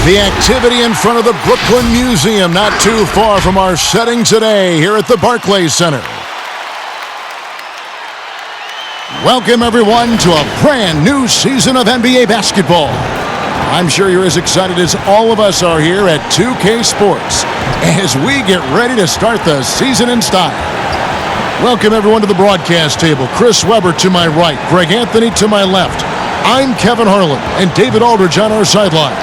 The activity in front of the Brooklyn Museum, not too far from our setting today here at the Barclays Center. Welcome, everyone, to a brand new season of NBA basketball. I'm sure you're as excited as all of us are here at 2K Sports as we get ready to start the season in style. Welcome, everyone, to the broadcast table. Chris Webber to my right, Greg Anthony to my left. I'm Kevin Harlan, and David Aldridge on our sideline.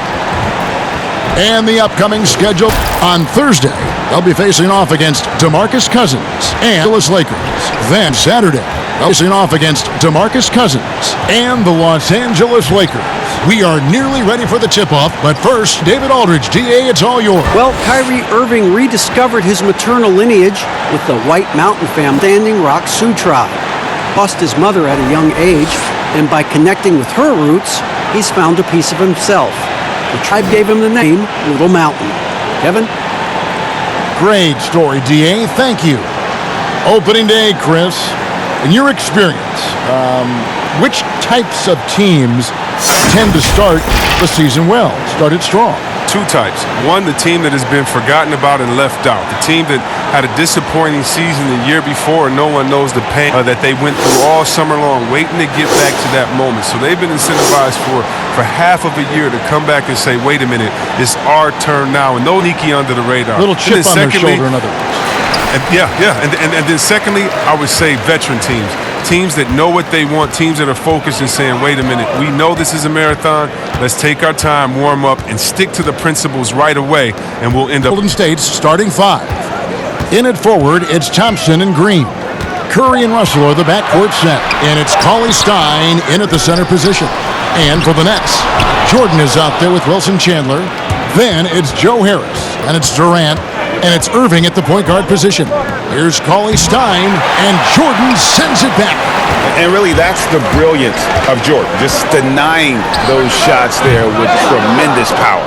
And the upcoming schedule on Thursday, they'll be facing off against DeMarcus Cousins and the Los Angeles Lakers. Then Saturday, they'll be facing off against DeMarcus Cousins and the Los Angeles Lakers. We are nearly ready for the tip-off, but first, David Aldridge, DA, it's all yours. Well, Kyrie Irving rediscovered his maternal lineage with the White Mountain family Standing Rock Sioux tribe. Lost his mother at a young age, and by connecting with her roots, he's found a piece of himself. The tribe gave him the name Little Mountain. Kevin? Great story, DA. Thank you. Opening day, Chris. In your experience, which types of teams tend to start the season well, start it strong? Two types. One, the team that has been forgotten about and left out. The team that had a disappointing season the year before, and no one knows the pain that they went through all summer long, waiting to get back to that moment. So they've been incentivized for half of a year to come back and say, wait a minute, it's our turn now, and no sneaky under the radar. Little chip on their shoulder, in other words. And then secondly, I would say veteran teams. Teams that know what they want, teams that are focused and saying, wait a minute, we know this is a marathon. Let's take our time, warm up, and stick to the principles right away, and we'll end up. Golden State's starting five. In at forward, it's Thompson and Green. Curry and Russell are the backcourt set, and it's Cauley-Stein in at the center position. And for the Nets, Jordan is out there with Wilson Chandler. Then it's Joe Harris, and it's Durant, and it's Irving at the point guard position. Here's Cauley-Stein, and Jordan sends it back. And really, that's the brilliance of Jordan, just denying those shots there with tremendous power.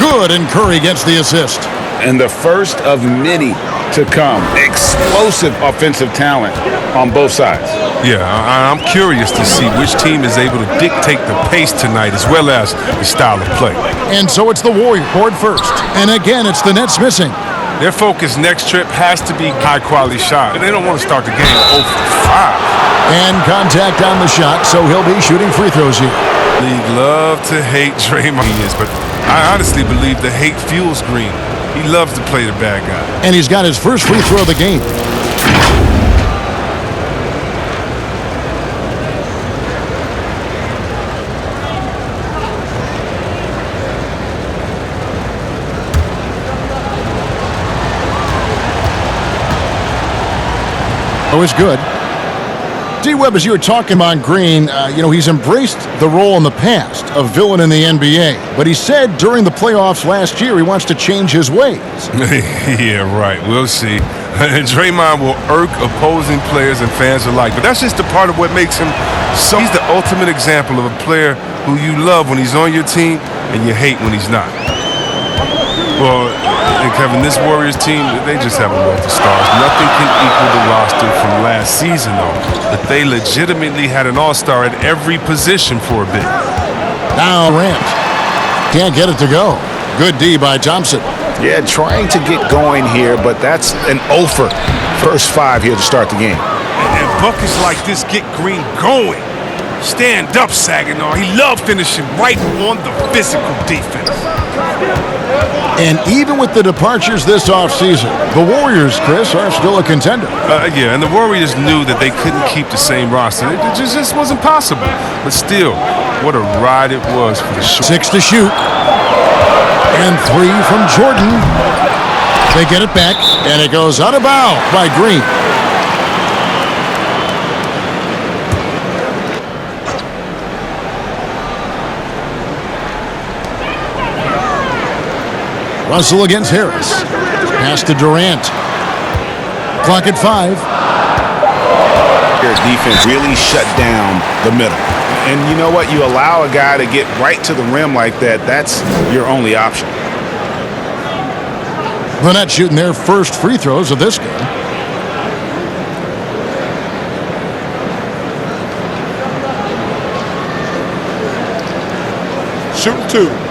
Good, and Curry gets the assist. And the first of many to come. Explosive offensive talent on both sides. Yeah, I'm curious to see which team is able to dictate the pace tonight as well as the style of play. And so it's the Warriors board first. And again, it's the Nets missing. Their focus next trip has to be high-quality shot. They don't want to start the game 0 for 5. And contact on the shot, so he'll be shooting free throws here. League love to hate Draymond, but I honestly believe the hate fuels Green. He loves to play the bad guy. And he's got his first free throw of the game. Oh, it's good. D-Web, as you were talking about Green, he's embraced the role in the past of villain in the NBA. But he said during the playoffs last year he wants to change his ways. Yeah, right. We'll see. Draymond will irk opposing players and fans alike. But that's just a part of what makes him so. He's the ultimate example of a player who you love when he's on your team and you hate when he's not. Well, and Kevin, this Warriors team, they just have a wealth of stars. Nothing can equal the roster from last season, though. But they legitimately had an all-star at every position for a bit. Now Durant can't get it to go. Good D by Thompson. Yeah, trying to get going here, but that's an offer. First 5 here to start the game. And buckets like this get Green going. Stand up, Saginaw. He loved finishing right on the physical defense. And even with the departures this offseason, the Warriors, Chris, are still a contender. Yeah, and the Warriors knew that they couldn't keep the same roster. It just wasn't possible. But still, what a ride it was for the show. 6 to shoot. And 3 from Jordan. They get it back, and it goes out of bounds by Green. Russell against Harris. Pass to Durant. Clock at 5. Their defense really shut down the middle. And you know what? You allow a guy to get right to the rim like that, that's your only option. The Nets shooting their first free throws of this game. Shooting 2.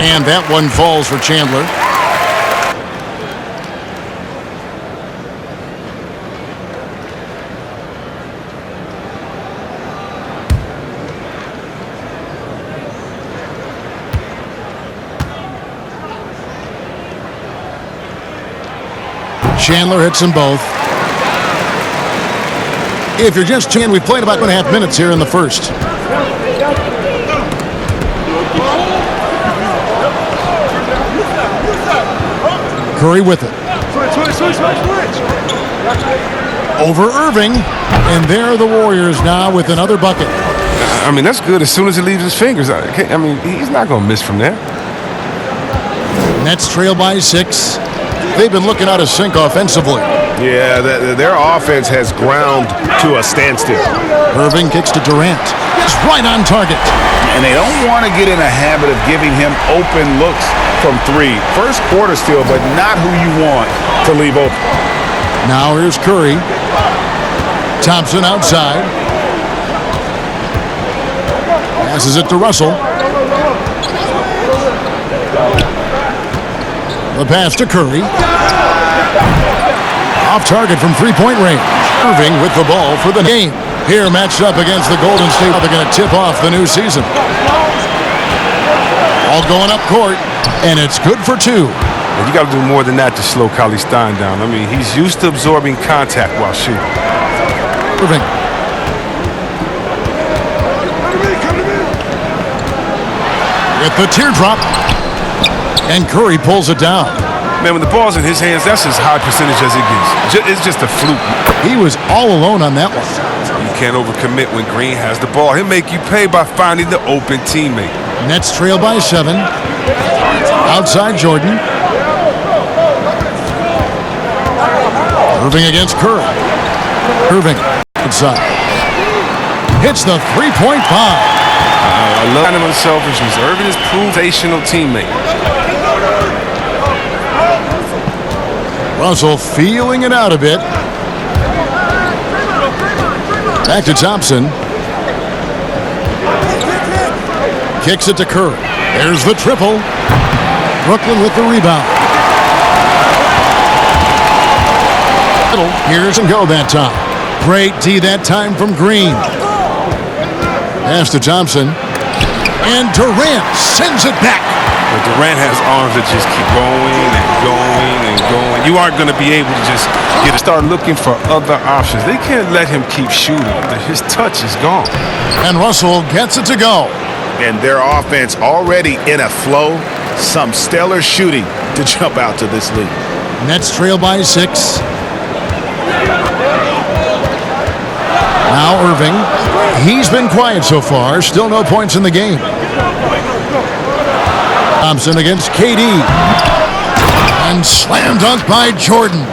And that one falls for Chandler. Chandler hits them both. If you're just tuning in, we've played about 2.5 minutes here in the first. Curry with it. Over Irving. And there are the Warriors now with another bucket. I mean, that's good as soon as it leaves his fingers. I mean, he's not going to miss from there. Nets trail by 6. They've been looking out of sync offensively. Yeah, their offense has ground to a standstill. Irving kicks to Durant. It's right on target. And they don't want to get in a habit of giving him open looks from 3. First quarter still, but not who you want to leave open. Now here's Curry. Thompson outside. Passes it to Russell. The pass to Curry. Off target from three-point range. Irving with the ball for the game. Here matched up against the Golden State. They're going to tip off the new season. All going up court, and it's good for 2. And you got to do more than that to slow Cauley-Stein down. I mean, he's used to absorbing contact while shooting. Irving. With the teardrop. And Curry pulls it down. Man, when the ball's in his hands, that's as high percentage as it gets. It's just a fluke. He was all alone on that one. You can't overcommit when Green has the ball. He'll make you pay by finding the open teammate. Nets trail by 7. Outside Jordan. Irving against Curry. Irving inside. Hits the three-point bomb. I love kind of unselfishness. Irving is sensational teammate. Russell feeling it out a bit. Back to Thompson. Kicks it to Curry. There's the triple. Brooklyn with the rebound. Here's and go that time. Great D that time from Green. Pass to Thompson. And Durant sends it back. But Durant has arms that just keep going and going and going. You aren't going to be able to just start looking for other options. They can't let him keep shooting. His touch is gone. And Russell gets it to go. And their offense already in a flow. Some stellar shooting to jump out to this lead. Nets trail by 6. Now Irving. He's been quiet so far. Still no points in the game. Thompson against KD. And slam dunk by Jordan.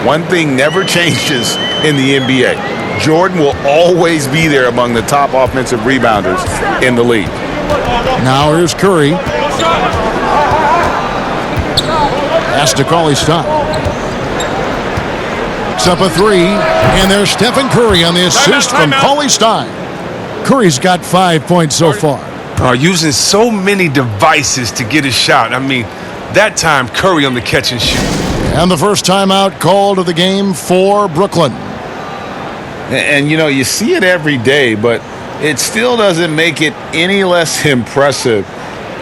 One thing never changes in the NBA. Jordan will always be there among the top offensive rebounders in the league. Now here's Curry. Pass to Cauley-Stein. Picks up a 3. And there's Stephen Curry on the assist from Cauley-Stein. Curry's got 5 points so far. Using so many devices to get a shot. I mean, that time Curry on the catch and shoot. And the first timeout called of the game for Brooklyn. And you know, you see it every day, but it still doesn't make it any less impressive.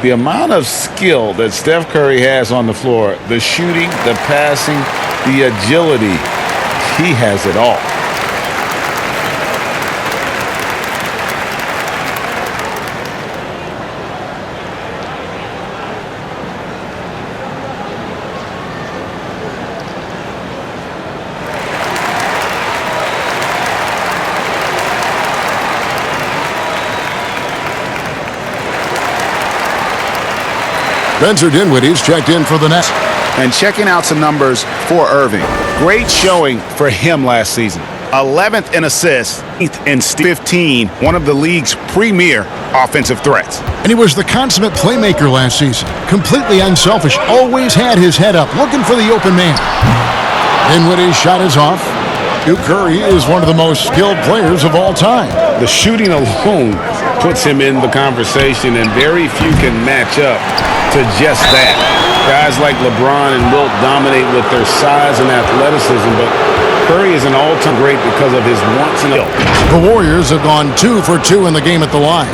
The amount of skill that Steph Curry has on the floor, the shooting, the passing, the agility, he has it all. Spencer Dinwiddie's checked in for the Nets. And checking out some numbers for Irving. Great showing for him last season. 11th in assists, 8th in 15, one of the league's premier offensive threats. And he was the consummate playmaker last season. Completely unselfish, always had his head up, looking for the open man. Dinwiddie's shot is off. Curry is one of the most skilled players of all time. The shooting alone puts him in the conversation, and very few can match up to just that. Guys like LeBron and Wilt dominate with their size and athleticism, but Curry is an all-time great because of his once-in-a-lifetime. The Warriors have gone 2 for 2 in the game at the line.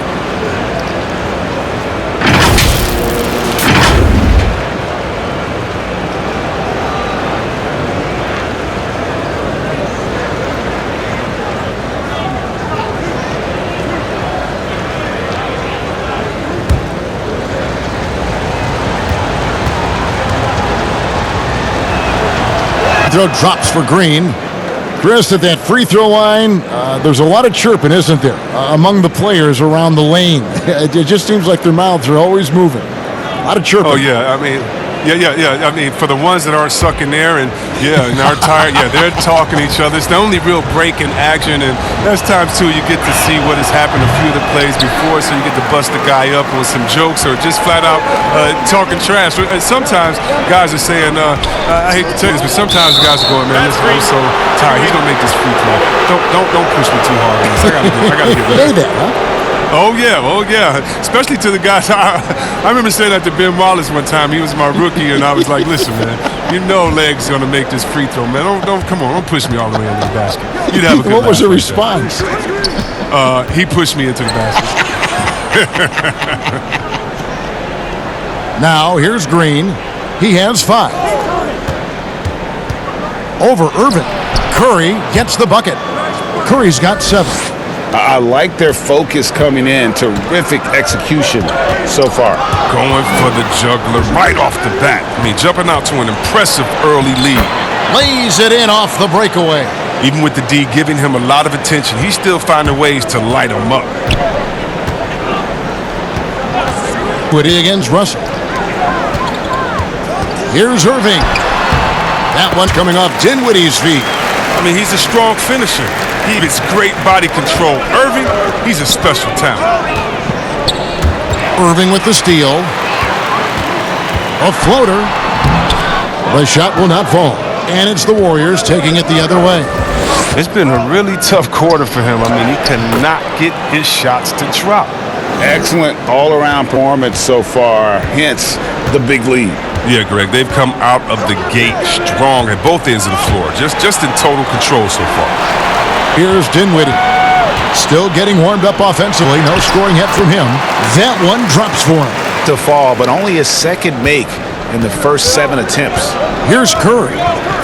Throw drops for Green. Chris, at that free throw line, there's a lot of chirping, isn't there, among the players around the lane? It just seems like their mouths are always moving. A lot of chirping. Oh, yeah. I mean, I mean, for the ones that aren't sucking there and aren't tired, they're talking to each other. It's the only real break in action, and there's times, too, you get to see what has happened a few of the plays before, so you get to bust the guy up with some jokes or just flat out talking trash. And sometimes guys are saying, I hate to tell you this, but sometimes guys are going, man, listen, I'm so tired. He's going to make this free throw. Don't push me too hard on this. I got to get rid of it. Oh, yeah. Especially to the guys. I remember saying that to Ben Wallace one time. He was my rookie, and I was like, listen, man, you know Leg's going to make this free throw, man. Come on, don't push me all the way into the basket. You'd have a good What was the response? He pushed me into the basket. Now, here's Green. He has 5. Over Irving. Curry gets the bucket. Curry's got 7. I like their focus coming in. Terrific execution so far. Going for the juggler right off the bat. I mean, jumping out to an impressive early lead. Lays it in off the breakaway. Even with the D giving him a lot of attention, he's still finding ways to light him up. Woody against Russell. Here's Irving. That one coming off Dinwiddie's feet. I mean, he's a strong finisher. He has great body control. Irving, he's a special talent. Irving with the steal. A floater. The shot will not fall. And it's the Warriors taking it the other way. It's been a really tough quarter for him. I mean, he cannot get his shots to drop. Excellent all-around performance so far, hence the big lead. Yeah, Greg, they've come out of the gate strong at both ends of the floor, just in total control so far. Here's Dinwiddie. Still getting warmed up offensively. No scoring yet from him. That one drops for him. To fall, but only his second make in the first 7 attempts. Here's Curry,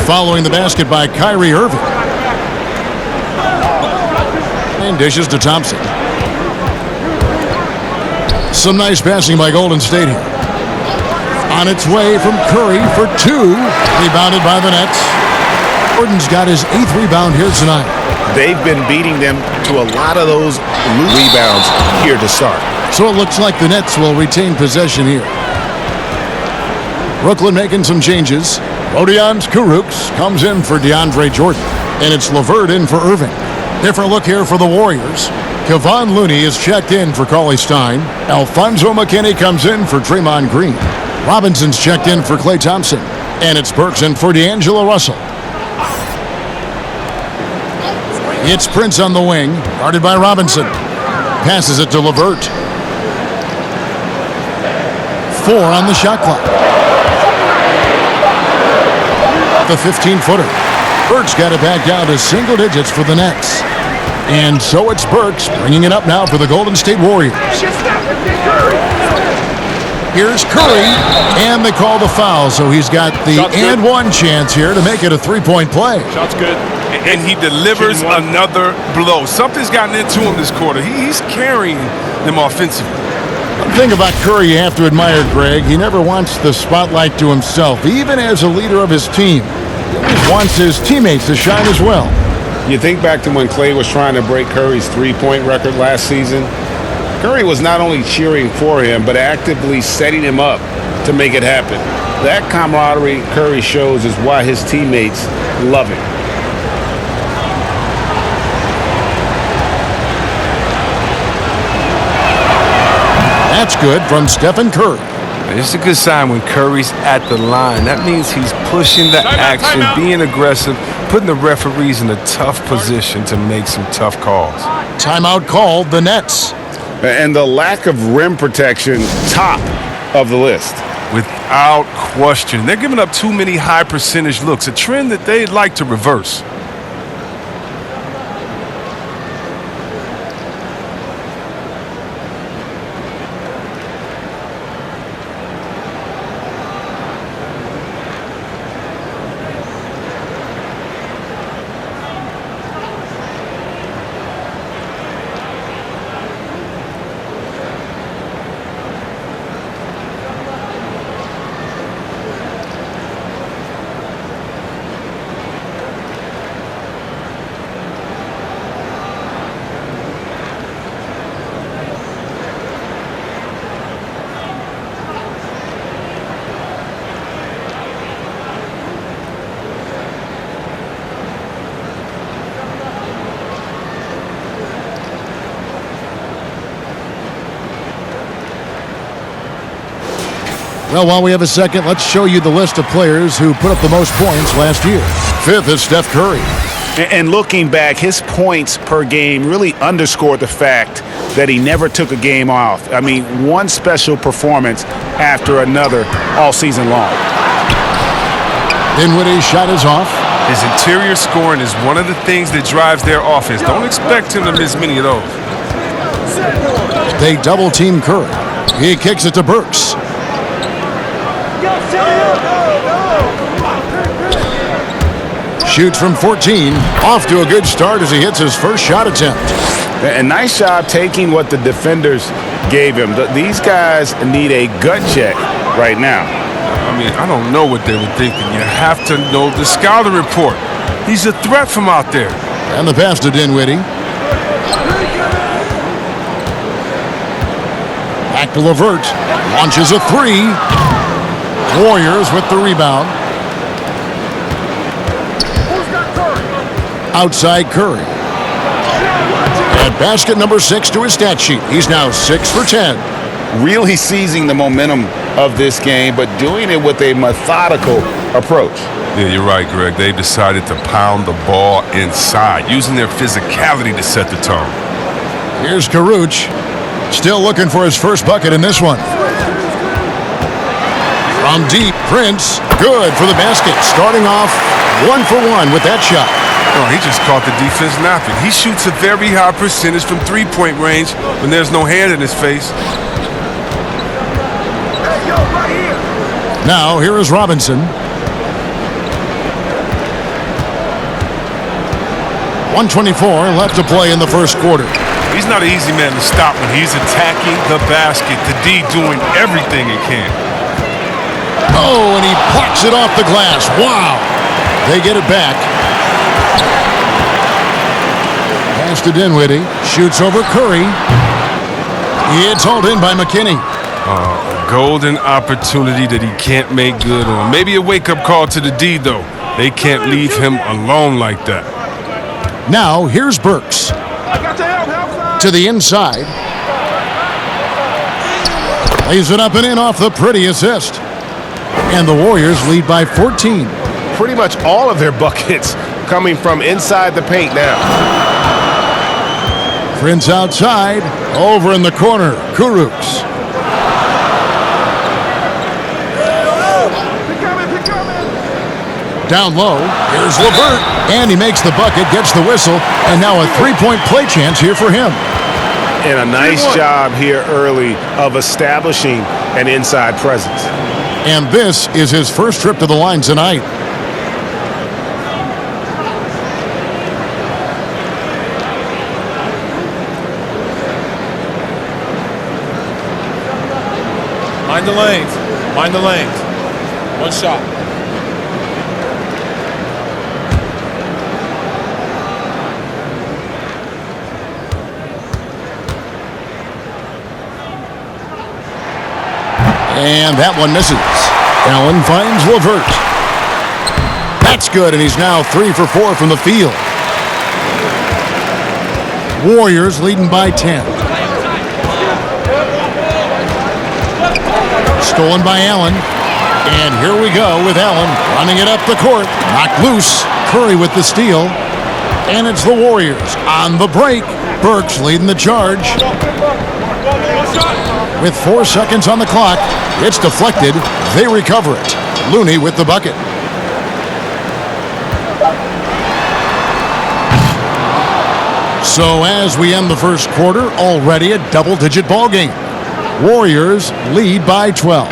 following the basket by Kyrie Irving. And dishes to Thompson. Some nice passing by Golden State here. On its way from Curry for 2. Rebounded by the Nets. Jordan's got his 8th rebound here tonight. They've been beating them to a lot of those rebounds here to start. So it looks like the Nets will retain possession here. Brooklyn making some changes. Rodions Kurucs comes in for DeAndre Jordan. And it's LeVert in for Irving. Different look here for the Warriors. Kevon Looney is checked in for Cauley Stein. Alfonso McKinney comes in for Draymond Green. Robinson's checked in for Klay Thompson. And it's Burks in for D'Angelo Russell. It's Prince on the wing, guarded by Robinson. Passes it to LeVert. 4 on the shot clock. The 15-footer. Burks got it back down to single digits for the Nets. And so it's Burks bringing it up now for the Golden State Warriors. Here's Curry, and they call the foul, so he's got the and one chance here to make it a 3-point play. Shot's good. And he delivers another blow. Something's gotten into him this quarter. He's carrying them offensively. One thing about Curry you have to admire, Greg, he never wants the spotlight to himself, even as a leader of his team. He always wants his teammates to shine as well. You think back to when Klay was trying to break Curry's three-point record last season. Curry was not only cheering for him, but actively setting him up to make it happen. That camaraderie Curry shows is why his teammates love him. That's good from Stephen Curry. It's a good sign when Curry's at the line. That means he's pushing the action, being aggressive, putting the referees in a tough position to make some tough calls. Timeout called the Nets. And the lack of rim protection, top of the list. Without question. They're giving up too many high percentage looks, a trend that they'd like to reverse. Well, while we have a second, let's show you the list of players who put up the most points last year. 5th is Steph Curry. And looking back, his points per game really underscored the fact that he never took a game off. I mean, one special performance after another all season long. Dinwiddie's shot is off. His interior scoring is one of the things that drives their offense. Don't expect him to miss many of those. They double-team Curry. He kicks it to Burks. Shoots from 14. Off to a good start as he hits his first shot attempt. A nice job taking what the defenders gave him. These guys need a gut check right now. I mean, I don't know what they were thinking. You have to know the scouting report. He's a threat from out there. And the pass to Dinwiddie. Back to LeVert. Launches a three. Warriors with the rebound. Outside Curry. And basket number 6 to his stat sheet. He's now 6 for 10. Really seizing the momentum of this game, but doing it with a methodical approach. Yeah, you're right, Greg. They've decided to pound the ball inside, using their physicality to set the tone. Here's Karuch. Still looking for his first bucket in this one. From deep, Prince. Good for the basket. Starting off 1 for 1 with that shot. Oh, he just caught the defense napping. He shoots a very high percentage from three-point range when there's no hand in his face. Now, here is Robinson. 1:24 left to play in the first quarter. He's not an easy man to stop when he's attacking the basket. The D doing everything he can. Oh, and he plucks it off the glass. Wow. They get it back. Pass to Dinwiddie. Shoots over Curry. It's hauled in by McKinney. A golden opportunity that he can't make good on. Maybe a wake-up call to the D, though. They can't leave him alone like that. Now, here's Burks. To the inside. Lays it up and in off the pretty assist. And the Warriors lead by 14. Pretty much all of their buckets coming from inside the paint now. Prince outside. Over in the corner. Kurucs. Down low. Here's LeVert. And he makes the bucket, gets the whistle, and now a three-point play chance here for him. And a nice job here early of establishing an inside presence. And this is his first trip to the line tonight. Mind the lanes. Mind the lanes. One shot. And that one misses. Allen finds LeVert. That's good, and he's now 3 for 4 from the field. Warriors leading by 10. Stolen by Allen. And here we go with Allen running it up the court. Knocked loose. Curry with the steal. And it's the Warriors on the break. Burks leading the charge. With 4 seconds on the clock, it's deflected. They recover it. Looney with the bucket. So as we end the first quarter, already a double-digit ball game. Warriors lead by 12.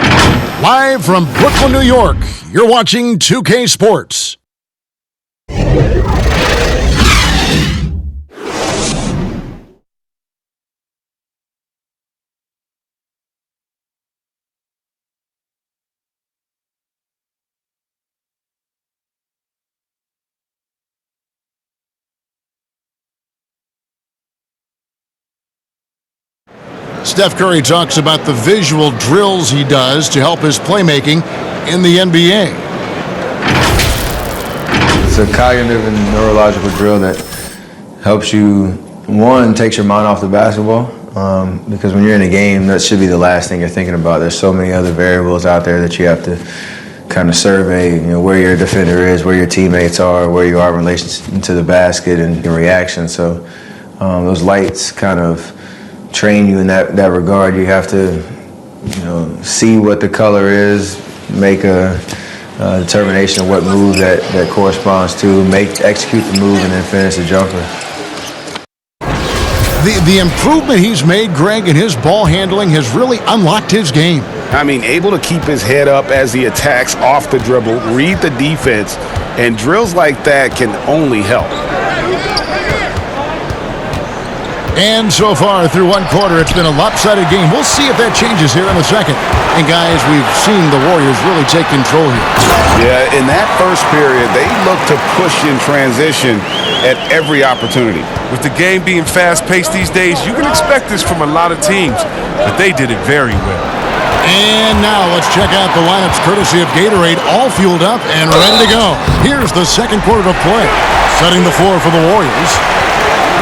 Live from Brooklyn, New York, you're watching 2K Sports. Steph Curry talks about the visual drills he does to help his playmaking in the NBA. It's a cognitive and neurological drill that helps you, one, takes your mind off the basketball, because when you're in a game, that should be the last thing you're thinking about. There's so many other variables out there that you have to kind of survey, where your defender is, where your teammates are, where you are in relation to the basket and your reaction. So those lights kind of train you in that regard. You have to, see what the color is, make a determination of what move that corresponds to, execute the move, and then finish the jumper. The improvement he's made, Greg, in his ball handling has really unlocked his game. I mean, able to keep his head up as he attacks off the dribble, read the defense, and drills like that can only help. And so far, through one quarter, it's been a lopsided game. We'll see if that changes here in the second. And, guys, we've seen the Warriors really take control here. Yeah, in that first period, they looked to push in transition at every opportunity. With the game being fast-paced these days, you can expect this from a lot of teams, but they did it very well. And now let's check out the lineups courtesy of Gatorade, all fueled up and ready to go. Here's the second quarter of play. Setting the floor for the Warriors.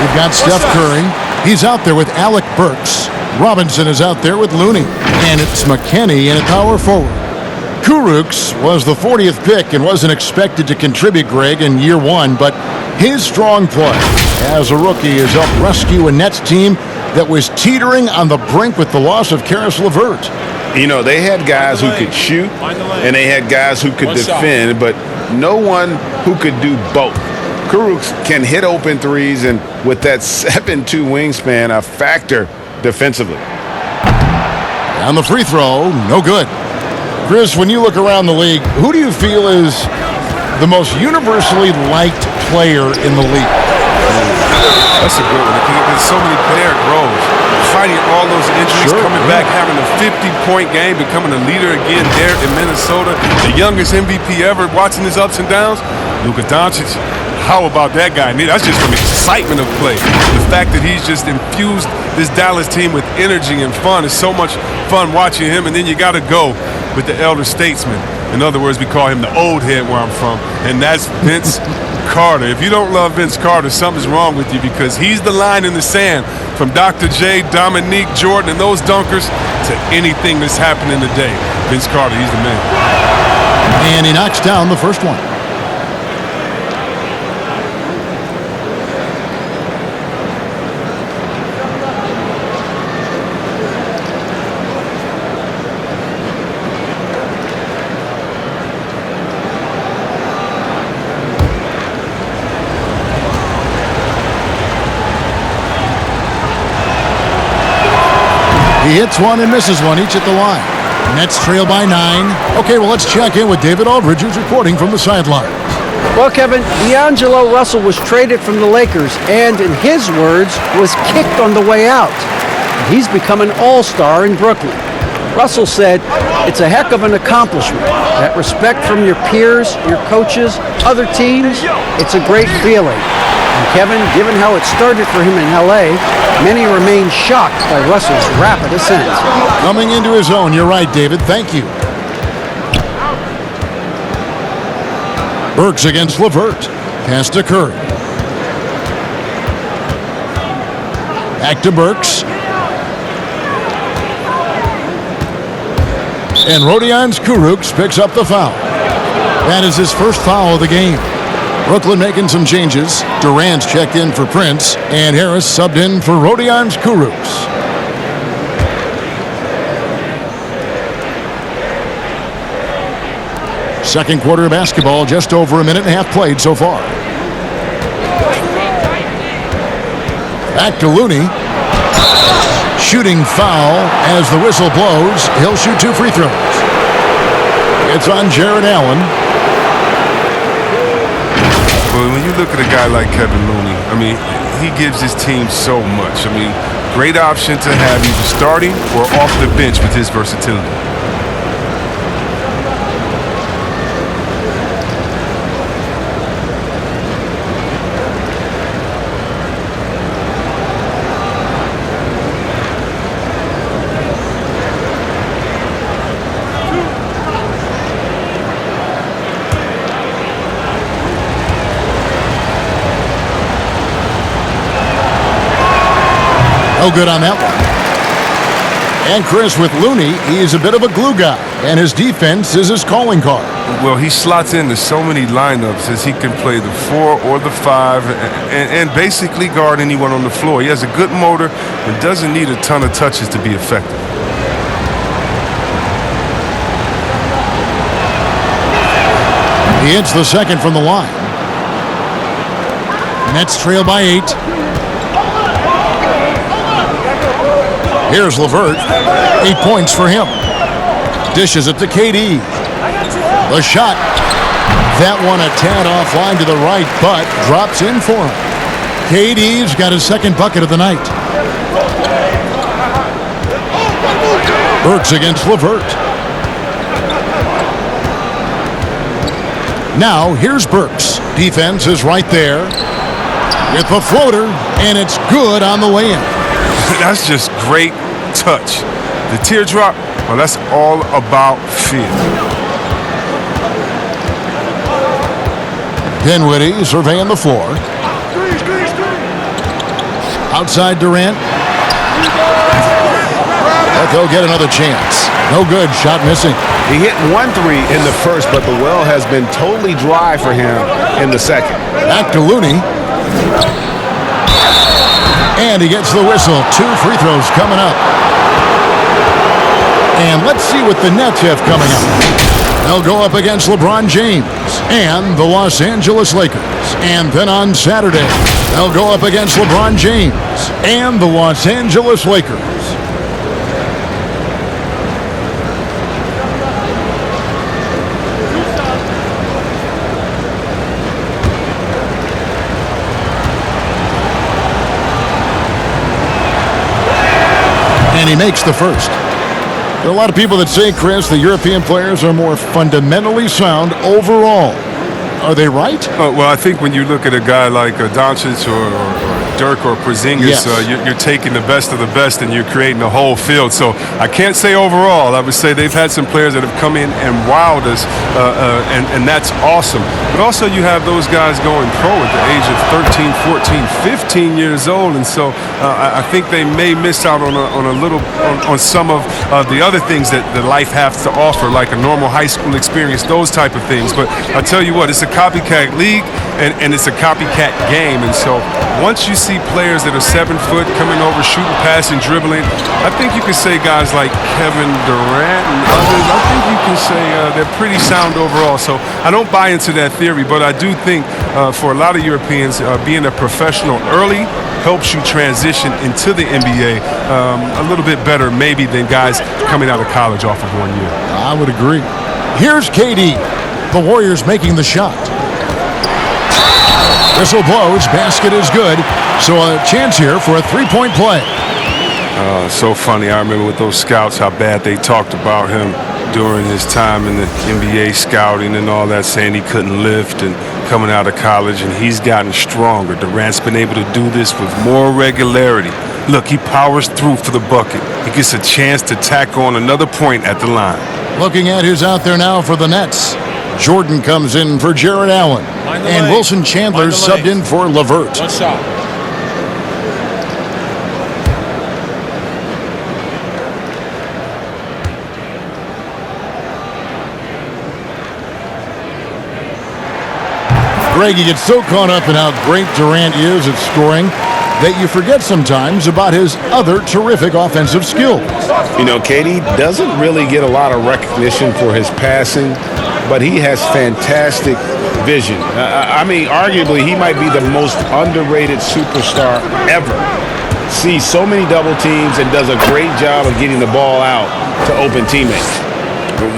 We've got Steph Curry. He's out there with Alec Burks. Robinson is out there with Looney. And it's McKinney in at power forward. Kurucs was the 40th pick and wasn't expected to contribute, Greg, in year one, but his strong play as a rookie has helped rescue a Nets team that was teetering on the brink with the loss of Karis LeVert. They had guys who could shoot, and they had guys who could defend, but no one who could do both. Kurucs can hit open threes, and with that 7'2" wingspan, a factor defensively. On the free throw, no good. Chris, when you look around the league, who do you feel is the most universally liked player in the league? That's a good one. There's so many player growth. Fighting all those injuries, coming back, having a 50-point game, becoming a leader again there in Minnesota. The youngest MVP ever, watching his ups and downs, Luka Doncic. How about that guy? That's just from excitement of play. The fact that he's just infused this Dallas team with energy and fun. It's so much fun watching him. And then you got to go with the elder statesman. In other words, we call him the old head where I'm from. And that's Vince Carter. If you don't love Vince Carter, something's wrong with you, because he's the line in the sand from Dr. J, Dominique, Jordan, and those dunkers to anything that's happening today. Vince Carter, he's the man. And he knocks down the first one. He hits one and misses one, each at the line. Nets trail by 9. Okay, well, let's check in with David Aldridge, who's reporting from the sideline. Well, Kevin, D'Angelo Russell was traded from the Lakers and, in his words, was kicked on the way out. He's become an all-star in Brooklyn. Russell said, "It's a heck of an accomplishment. That respect from your peers, your coaches, other teams, it's a great feeling." And Kevin, given how it started for him in L.A., many remain shocked by Russell's rapid ascent. Coming into his own, you're right, David. Thank you. Burks against LeVert. Pass to Curry. Back to Burks. And Rodion Kurucs picks up the foul. That is his first foul of the game. Brooklyn making some changes. Durant's checked in for Prince, and Harris subbed in for Rodion Kurucs. Second quarter of basketball, just over a minute and a half played so far. Back to Looney. Shooting foul as the whistle blows. He'll shoot 2 free throws. It's on Jared Allen. Well, when you look at a guy like Kevin Looney, I mean, he gives his team so much. I mean, great option to have either starting or off the bench with his versatility. No good on that one. And Chris, with Looney, he's a bit of a glue guy, and his defense is his calling card. Well, he slots into so many lineups as he can play the 4 or the 5 and basically guard anyone on the floor. He has a good motor and doesn't need a ton of touches to be effective. He hits the second from the line. Nets trail by 8. Here's LeVert. 8 points for him. Dishes it to KD. The shot. That one a tad offline to the right, but drops in for him. KD's got his second bucket of the night. Burks against LeVert. Now here's Burks. Defense is right there with the floater, and it's good on the way in. That's just great touch. The teardrop, well, that's all about feel. Dinwiddie surveying the floor. Outside Durant. But they'll get another chance. No good. Shot missing. He hit 1 3 in the first, but the well has been totally dry for him in the second. Back to Looney. And he gets the whistle. 2 free throws coming up. And let's see what the Nets have coming up. They'll go up against LeBron James and the Los Angeles Lakers. And then on Saturday, they'll go up against LeBron James and the Los Angeles Lakers. And he makes the first. There are a lot of people that say, Chris, the European players are more fundamentally sound overall. Are they right? Well, I think when you look at a guy like Doncic or Dirk or Porzingis, Yes. you're taking the best of the best and you're creating the whole field. So I can't say overall. I would say they've had some players that have come in and wowed us, and that's awesome. But also you have those guys going pro at the age of 13, 14, 15 years old, and so I think they may miss out on some of the other things that life has to offer, like a normal high school experience, those type of things. But I tell you what, it's a copycat league and it's a copycat game, and so once you see players that are 7 foot coming over, shooting, passing, dribbling, I think you can say guys like Kevin Durant and others, I think you can say they're pretty sound overall. So I don't buy into that theory, but I do think for a lot of Europeans, being a professional early helps you transition into the NBA a little bit better maybe than guys coming out of college off of 1 year. I would agree. Here's KD. The Warriors making the shot. Whistle blows. Basket is good. So a chance here for a three-point play. So funny. I remember with those scouts how bad they talked about him during his time in the NBA scouting and all that, saying he couldn't lift and coming out of college, and he's gotten stronger. Durant's been able to do this with more regularity. Look, he powers through for the bucket. He gets a chance to tack on another point at the line. Looking at who's out there now for the Nets. Jordan comes in for Jared Allen. And Wilson Chandler subbed in for LeVert. One shot. Greg, you get so caught up in how great Durant is at scoring that you forget sometimes about his other terrific offensive skills. You know, KD doesn't really get a lot of recognition for his passing, but he has fantastic vision. I mean, arguably, he might be the most underrated superstar ever. Sees so many double teams and does a great job of getting the ball out to open teammates.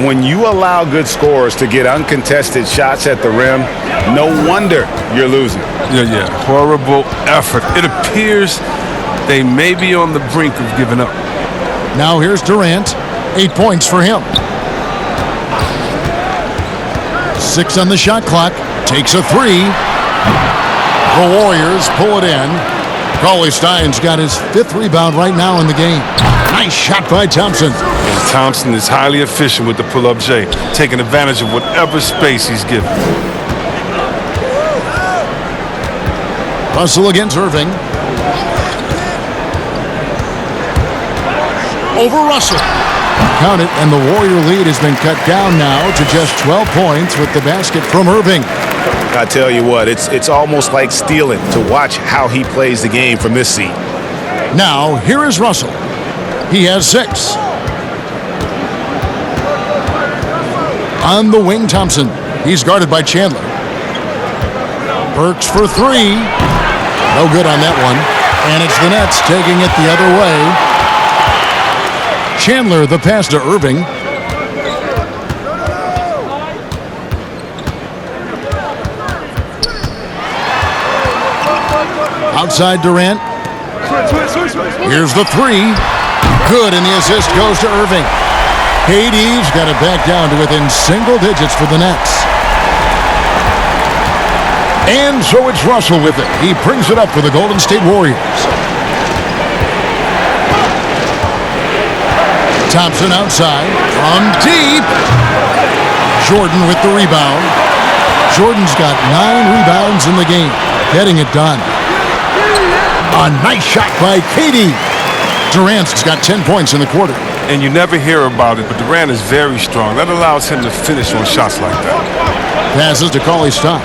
When you allow good scorers to get uncontested shots at the rim, no wonder you're losing. Yeah. Horrible effort. It appears they may be on the brink of giving up. Now here's Durant. 8 points for him. 6 on the shot clock. Takes a 3. The Warriors pull it in. Cauley-Stein's got his 5th rebound right now in the game. Nice shot by Thompson. And Thompson is highly efficient with the pull-up J, taking advantage of whatever space he's given. Russell against Irving. Over Russell. Count it, and the Warrior lead has been cut down now to just 12 points with the basket from Irving. I tell you what, it's almost like stealing to watch how he plays the game from this seat. Now, here is Russell. He has 6. On the wing, Thompson. He's guarded by Chandler. Burks for 3. No good on that one. And it's the Nets taking it the other way. Chandler, the pass to Irving. Outside Durant. Here's the 3. Good, and the assist goes to Irving. KD's got it back down to within single digits for the Nets. And so it's Russell with it. He brings it up for the Golden State Warriors. Thompson outside from deep. Jordan with the rebound. Jordan's got 9 rebounds in the game, getting it done. A nice shot by KD. Durant's got 10 points in the quarter. And you never hear about it, but Durant is very strong. That allows him to finish on shots like that. Passes to Cauley-Stein.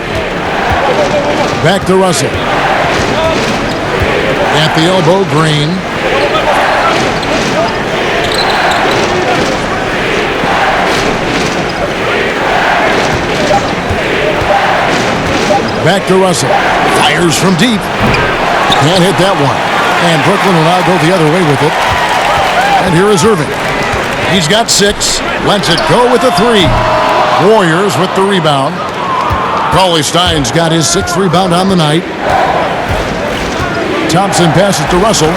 Back to Russell. At the elbow, Green. Back to Russell. Fires from deep. Can't hit that one. And Brooklyn will now go the other way with it. And here is Irving. He's got 6. Lets it go with the 3. Warriors with the rebound. Cauley-Stein's got his 6th rebound on the night. Thompson passes to Russell.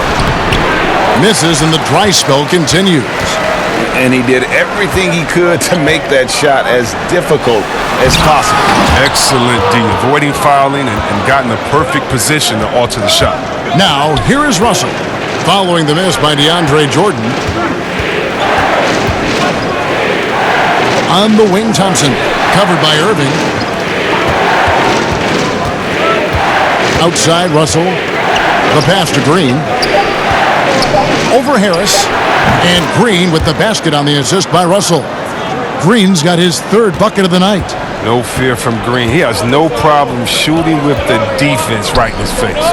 Misses, and the dry spell continues. And he did everything he could to make that shot as difficult as possible. Excellent D, avoiding fouling and got in the perfect position to alter the shot. Now, here is Russell, following the miss by DeAndre Jordan. On the wing, Thompson, covered by Irving. Outside, Russell. The pass to Green. Over Harris. And Green with the basket on the assist by Russell. Green's got his 3rd bucket of the night. No fear from Green. He has no problem shooting with the defense right in his face.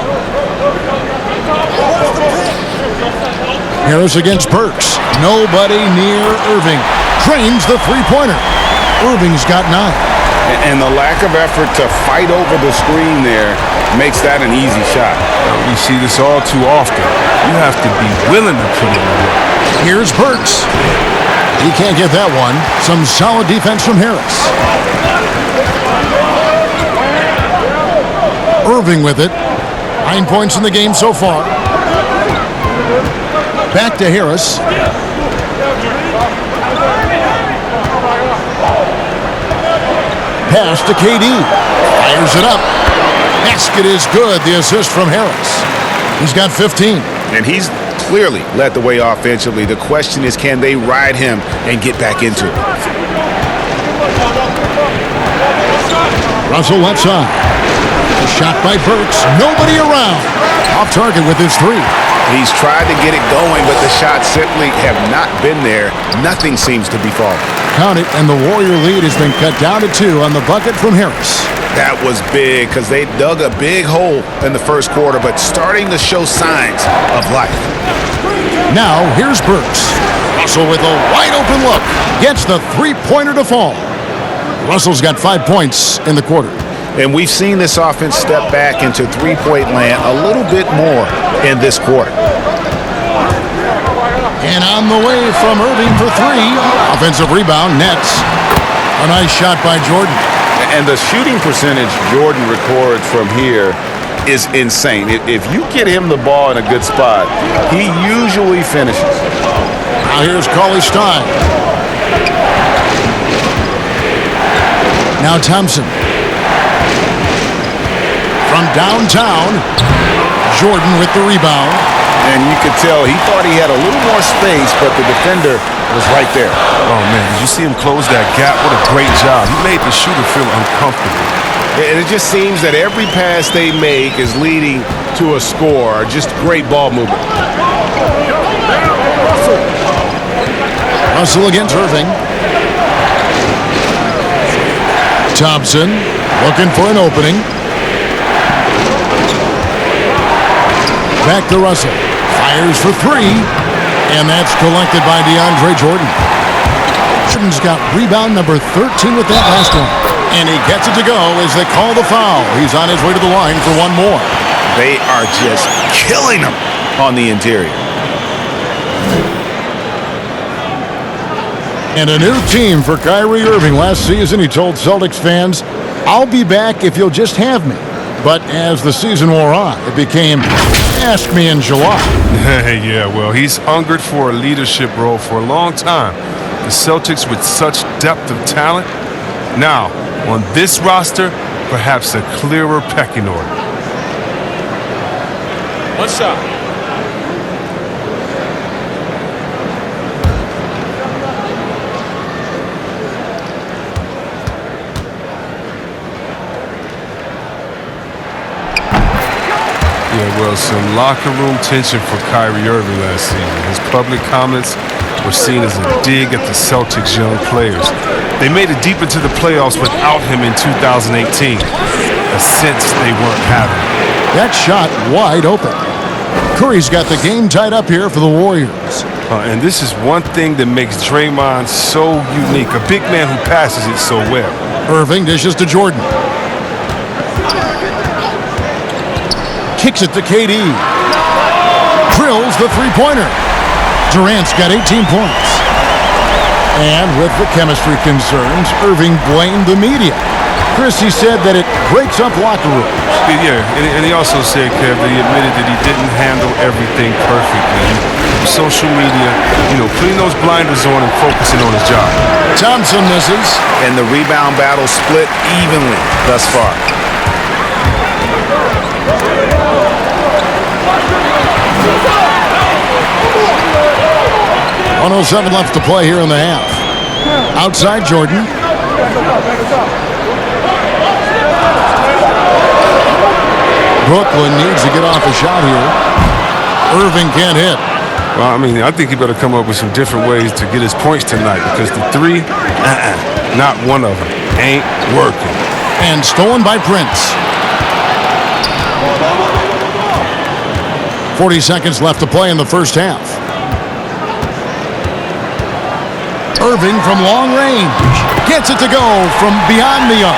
Harris against Burks. Nobody near Irving. Drains the 3-pointer. Irving's got 9. And the lack of effort to fight over the screen there makes that an easy shot. We see this all too often. You have to be willing to put it in. Here's Burks. He can't get that one. Some solid defense from Harris. Irving with it. 9 points in the game so far. Back to Harris. Pass to KD. Fires it up. Basket is good. The assist from Harris. He's got 15. And he's clearly led the way offensively. The question is, can they ride him and get back into it? Russell left side. A shot by Burks. Nobody around. Off target with his 3. He's tried to get it going, but the shots simply have not been there. Nothing seems to be falling. Count it, and the Warrior lead has been cut down to 2 on the bucket from Harris. That was big because they dug a big hole in the first quarter, but starting to show signs of life. Now, here's Burks. Russell with a wide open look. Gets the 3-pointer to fall. Russell's got 5 points in the quarter. And we've seen this offense step back into three-point land a little bit more in this quarter. And on the way from Irving for 3. Offensive rebound, nets. A nice shot by Jordan. And the shooting percentage Jordan records from here is insane. If you get him the ball in a good spot, he usually finishes. Now here's Cauley Stein. Now Thompson. From downtown, Jordan with the rebound. And you could tell he thought he had a little more space, but the defender was right there. Oh, man, did you see him close that gap? What a great job. He made the shooter feel uncomfortable. And it just seems that every pass they make is leading to a score. Just great ball movement. Russell against Irving. Thompson looking for an opening. Back to Russell. Fires for 3. And that's collected by DeAndre Jordan. Jordan's got rebound number 13 with that last one. And he gets it to go as they call the foul. He's on his way to the line for one more. They are just killing him on the interior. And a new team for Kyrie Irving. Last season, he told Celtics fans, "I'll be back if you'll just have me." But as the season wore on, it became, "Ask me in July." Yeah, well, he's hungered for a leadership role for a long time. The Celtics with such depth of talent. Now, on this roster, perhaps a clearer pecking order. One shot. Yeah, well, some locker room tension for Kyrie Irving last season. His public comments were seen as a dig at the Celtics' young players. They made it deep into the playoffs without him in 2018, a sense they weren't having. That shot wide open. Curry's got the game tied up here for the Warriors. And this is one thing that makes Draymond so unique, a big man who passes it so well. Irving dishes to Jordan. Kicks it to KD. Drills the three-pointer. Durant's got 18 points. And with the chemistry concerns, Irving blamed the media. Christie said that it breaks up locker rooms. Yeah, and he also said, Kev, that he admitted that he didn't handle everything perfectly. Social media, putting those blinders on and focusing on his job. Thompson misses. And the rebound battle split evenly thus far. 1:07 left to play here in the half. Outside Jordan. Brooklyn needs to get off a shot here. Irving can't hit. Well, I think he better come up with some different ways to get his points tonight, because the three, not one of them, ain't working. And stolen by Prince. 40 seconds left to play in the first half. Irving from long range. Gets it to go from beyond the arc.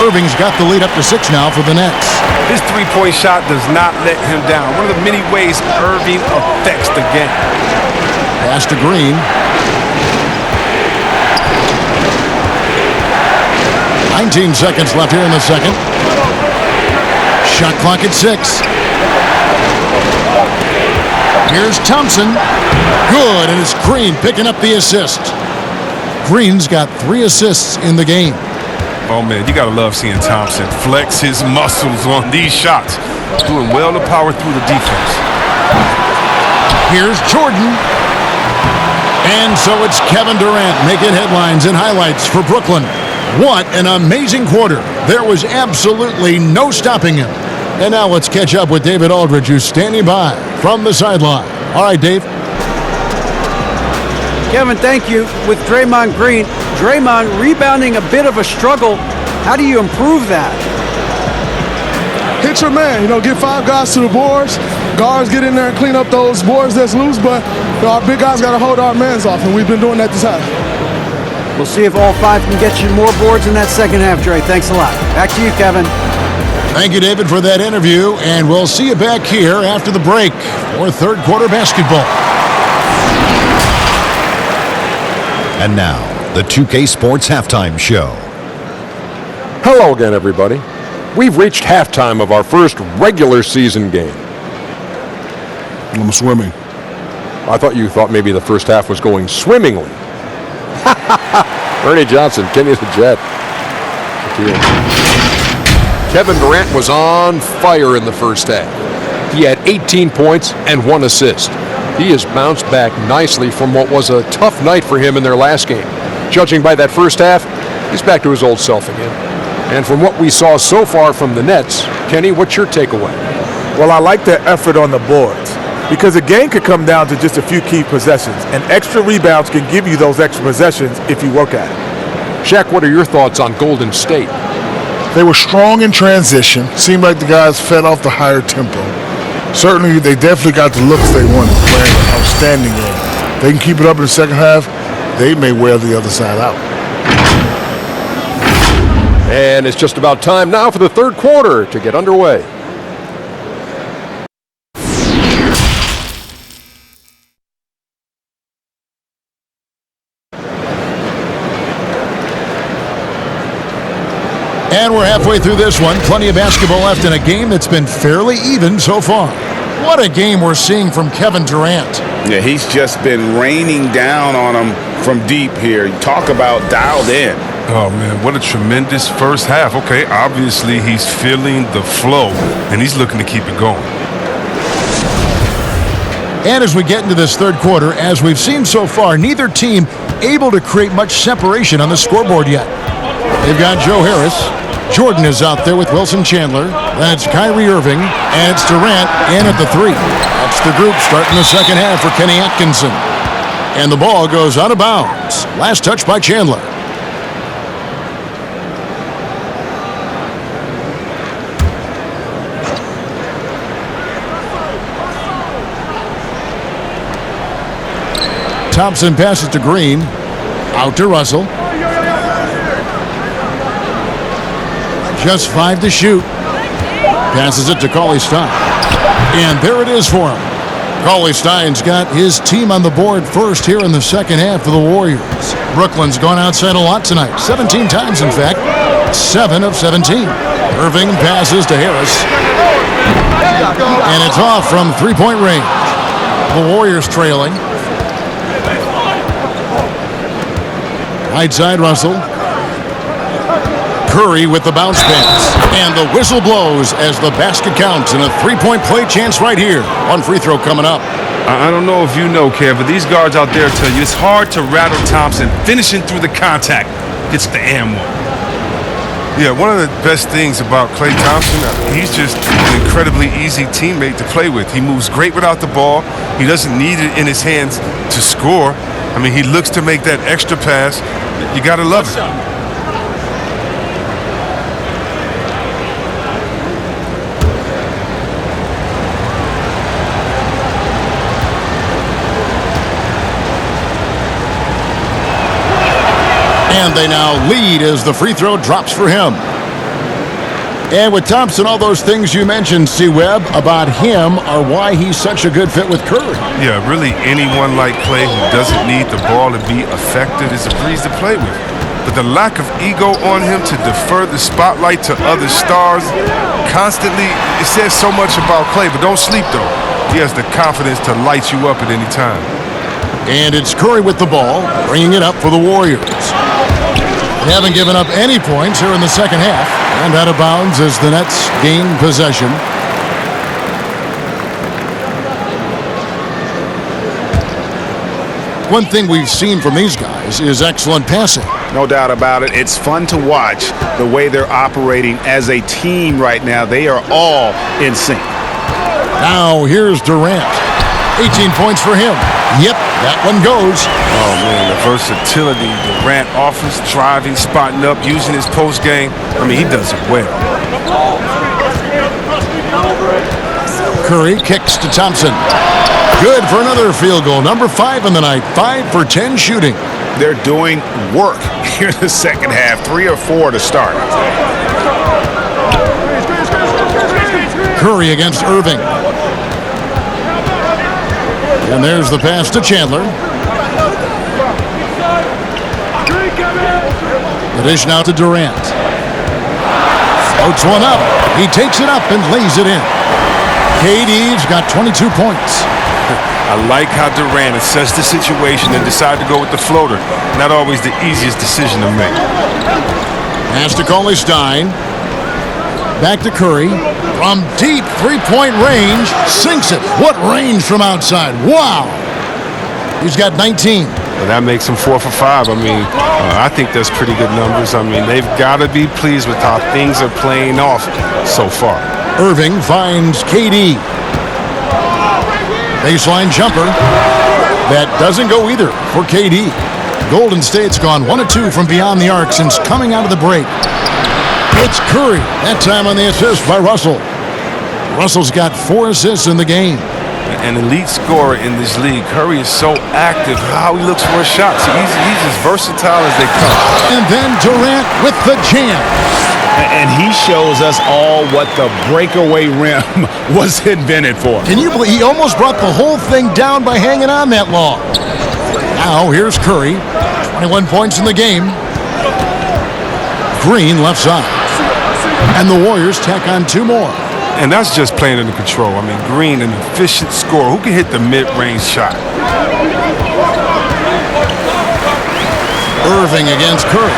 Irving's got the lead up to 6 now for the Nets. His three-point shot does not let him down. One of the many ways Irving affects the game. Pass to Green. 19 seconds left here in the second. Shot clock at 6. Here's Thompson. Good, and it's Green picking up the assist. Green's got 3 assists in the game. Oh, man, you got to love seeing Thompson flex his muscles on these shots. Doing well to power through the defense. Here's Jordan. And so it's Kevin Durant making headlines and highlights for Brooklyn. What an amazing quarter. There was absolutely no stopping him. And now let's catch up with David Aldridge, who's standing by from the sideline. All right, Dave. Kevin, thank you. With Draymond Green, Draymond rebounding a bit of a struggle. How do you improve that? Hit your man. Get 5 guys to the boards. Guards get in there and clean up those boards that's loose, but our big guys got to hold our mans off, and we've been doing that this half. We'll see if all five can get you more boards in that second half, Dre. Thanks a lot. Back to you, Kevin. Thank you, David, for that interview, and we'll see you back here after the break for third quarter basketball. And now, the 2K Sports Halftime Show. Hello again, everybody. We've reached halftime of our first regular season game. I'm swimming. I thought you thought maybe the first half was going swimmingly. Ernie Johnson, Kenny the Jet. Kevin Durant was on fire in the first half. He had 18 points and 1 assist. He has bounced back nicely from what was a tough night for him in their last game. Judging by that first half, he's back to his old self again. And from what we saw so far from the Nets, Kenny, what's your takeaway? Well, I like their effort on the boards because a game could come down to just a few key possessions, and extra rebounds can give you those extra possessions if you work at it. Shaq, what are your thoughts on Golden State? They were strong in transition. Seemed like the guys fed off the higher tempo. Certainly, they definitely got the looks they wanted, playing an outstanding game. They can keep it up in the second half, they may wear the other side out. And it's just about time now for the third quarter to get underway. And we're halfway through this one. Plenty of basketball left in a game that's been fairly even so far. What a game we're seeing from Kevin Durant. Yeah, he's just been raining down on him from deep here. You talk about dialed in. Oh, man, what a tremendous first half. Okay, obviously he's feeling the flow, and he's looking to keep it going. And as we get into this third quarter, as we've seen so far, neither team able to create much separation on the scoreboard yet. They've got Joe Harris. Jordan is out there with Wilson Chandler. That's Kyrie Irving. And it's Durant in at the 3. That's the group starting the second half for Kenny Atkinson. And the ball goes out of bounds. Last touch by Chandler. Thompson passes to Green. Out to Russell. Just 5 to shoot. Passes it to Cauley-Stein. And there it is for him. Cauley-Stein's got his team on the board first here in the second half for the Warriors. Brooklyn's gone outside a lot tonight. 17 times, in fact. 7 of 17. Irving passes to Harris. And it's off from three-point range. The Warriors trailing. Right side, Russell. Curry with the bounce pass. And the whistle blows as the basket counts, and a three-point play chance right here. One free throw coming up. I don't know if you know, Kev, but these guards out there tell you it's hard to rattle Thompson. Finishing through the contact gets the and one. Yeah, one of the best things about Klay Thompson, he's just an incredibly easy teammate to play with. He moves great without the ball. He doesn't need it in his hands to score. I mean, he looks to make that extra pass. You got to love it. And they now lead as the free throw drops for him. And with Thompson, all those things you mentioned, C-Webb, about him are why he's such a good fit with Curry. Yeah, really anyone like Klay who doesn't need the ball to be effective is a breeze to play with. But the lack of ego on him to defer the spotlight to other stars constantly, it says so much about Klay. But don't sleep, though. He has the confidence to light you up at any time. And it's Curry with the ball, bringing it up for the Warriors. They haven't given up any points here in the second half. And out of bounds as the Nets gain possession. One thing we've seen from these guys is excellent passing. No doubt about it. It's fun to watch the way they're operating as a team right now. They are all in sync. Now here's Durant. 18 points for him. Yep, that one goes. Oh, man, the versatility Durant offers, driving, spotting up, using his post game. I mean, he does it well. Curry kicks to Thompson. Good for another field goal. Number 5 in the night. 5 for 10 shooting. they're doing work here in the second half. 3 or 4 to start. Curry against Irving. And there's the pass to Chandler. The dish now to Durant. Floats one up. He takes it up and lays it in. KD's got 22 points. I like how Durant assessed the situation and decided to go with the floater. Not always the easiest decision to make. Pass to Stein. Back to Curry. From deep three-point range. Sinks it. What range from outside. Wow. He's got 19. Well, that makes him 4 for 5. I mean, I think that's pretty good numbers. I mean, they've got to be pleased with how things are playing off so far. Irving finds KD. Baseline jumper. That doesn't go either for KD. Golden State's gone 1 of 2 from beyond the arc since coming out of the break. It's Curry. That time on the assist by Russell. Russell's got 4 assists in the game. An elite scorer in this league. Curry is so active. How he looks for his shots. He's as versatile as they come. And then Durant with the jam. And he shows us all what the breakaway rim was invented for. Can you believe he almost brought the whole thing down by hanging on that long? Now here's Curry. 21 points in the game. Green left side. And the Warriors tack on 2 more. And that's just playing under control. I mean, Green, an efficient scorer who can hit the mid-range shot. Irving against Curry.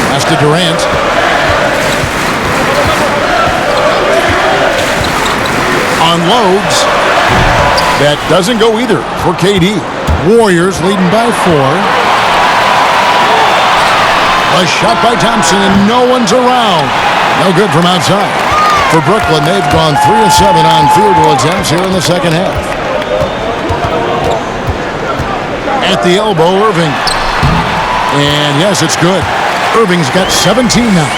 Pass to Durant. Unloads. That doesn't go either for KD. Warriors leading by 4. A shot by Thompson and no one's around. No good from outside. For Brooklyn, they've gone 3 of 7 on field goal attempts here in the second half. At the elbow, Irving. And yes, it's good. Irving's got 17 now.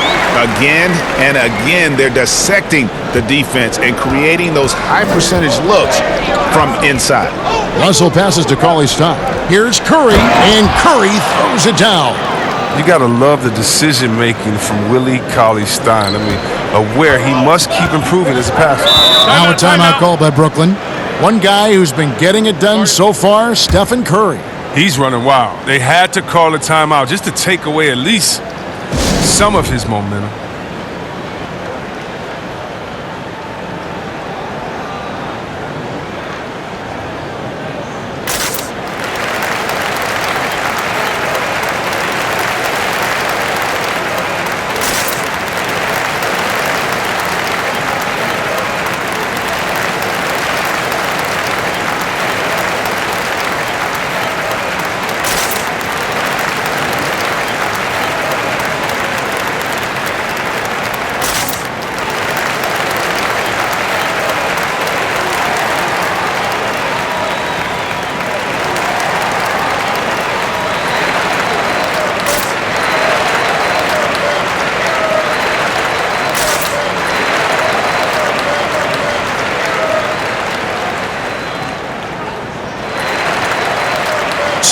Again and again, they're dissecting the defense and creating those high percentage looks from inside. Russell passes to Stein. Here's Curry, and Curry throws it down. You got to love the decision-making from Willie Cauley-Stein. I mean, aware he must keep improving as a passer. Now a timeout called by Brooklyn. One guy who's been getting it done so far, Stephen Curry. He's running wild. They had to call a timeout just to take away at least some of his momentum.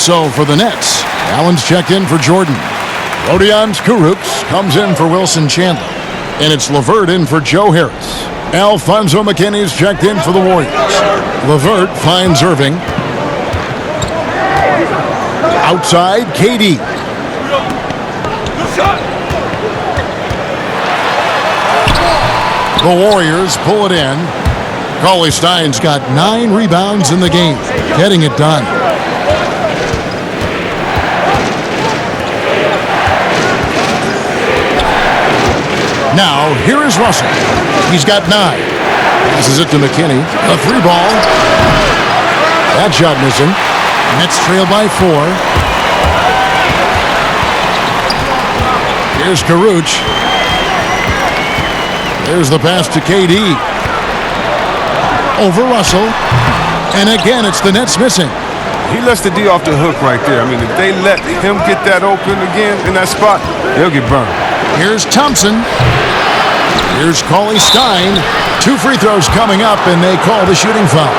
So for the Nets, Allen's checked in for Jordan. Rodion Kurucs comes in for Wilson Chandler. And it's LeVert in for Joe Harris. Alfonso McKinney's checked in for the Warriors. LeVert finds Irving. Outside, KD. The Warriors pull it in. Cauley-Stein's got 9 rebounds in the game, getting it done. Now, here is Russell. He's got 9. Passes it to McKinney. A 3-ball. That shot missing. Nets trail by 4. Here's Kurucs. There's the pass to KD. Over Russell. And again, it's the Nets missing. He lets the D off the hook right there. I mean, if they let him get that open again in that spot, they'll get burned. Here's Thompson. Here's Cauley-Stein. 2 free throws coming up, and they call the shooting foul.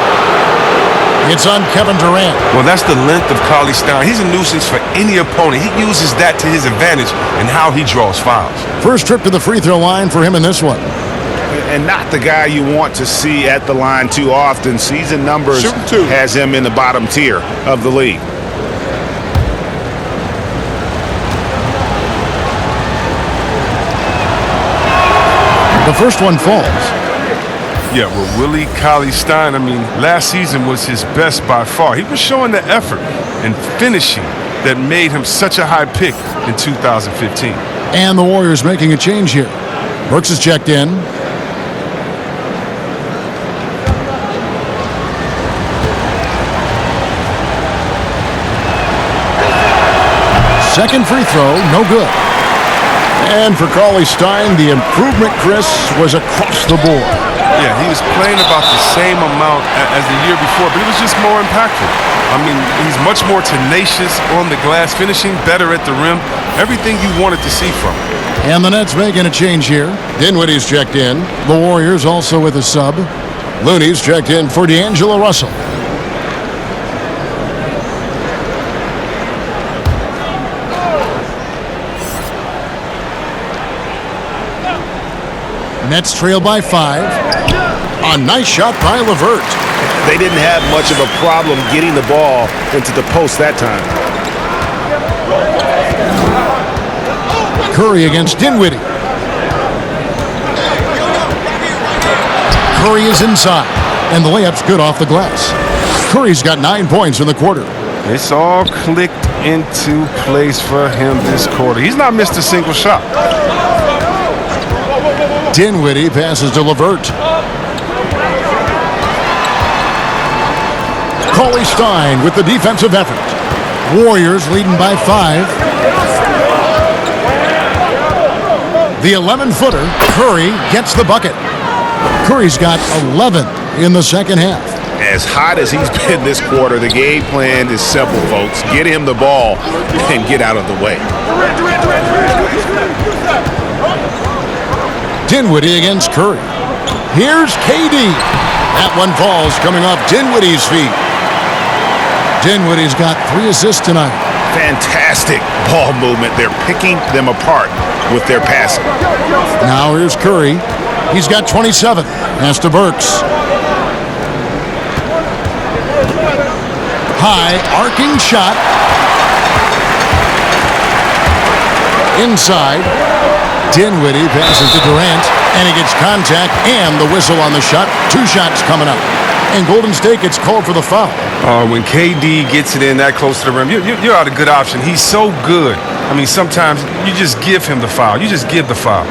It's on Kevin Durant. Well, that's the length of Cauley Stein. He's a nuisance for any opponent. He uses that to his advantage in how he draws fouls. First trip to the free throw line for him in this one. And not the guy you want to see at the line too often. Season numbers has him in the bottom tier of the league. The first one falls. Yeah, well, Willie Cauley-Stein, I mean, last season was his best by far. He was showing the effort and finishing that made him such a high pick in 2015. And the Warriors making a change here. Burks is checked in. Second free throw, no good. And for Cauley-Stein, the improvement, Chris, was across the board. Yeah, he was playing about the same amount as the year before, but it was just more impactful. I mean, he's much more tenacious on the glass, finishing better at the rim. Everything you wanted to see from him. And the Nets making a change here. Dinwiddie's checked in. The Warriors also with a sub. Looney's checked in for D'Angelo Russell. Nets trail by 5. A nice shot by LeVert. They didn't have much of a problem getting the ball into the post that time. Curry against Dinwiddie. Curry is inside, and the layup's good off the glass. Curry's got 9 points in the quarter. It's all clicked into place for him this quarter. He's not missed a single shot. Dinwiddie passes to LeVert. Cauley-Stein with the defensive effort. Warriors leading by 5. The 11-footer, Curry, gets the bucket. Curry's got 11 in the second half. As hot as he's been this quarter, the game plan is simple, folks. Get him the ball and get out of the way. Dinwiddie against Curry. Here's KD. That one falls coming off Dinwiddie's feet. Dinwiddie's got 3 assists tonight. Fantastic ball movement. They're picking them apart with their passing. Now here's Curry. He's got 27. Pass to Burks. High arcing shot. Inside. Dinwiddie passes to Durant, and he gets contact and the whistle on the shot. 2 shots coming up. And Golden State gets called for the foul. When KD gets it in that close to the rim, you're out a good option. He's so good. I mean, sometimes you just give him the foul. You just give the foul.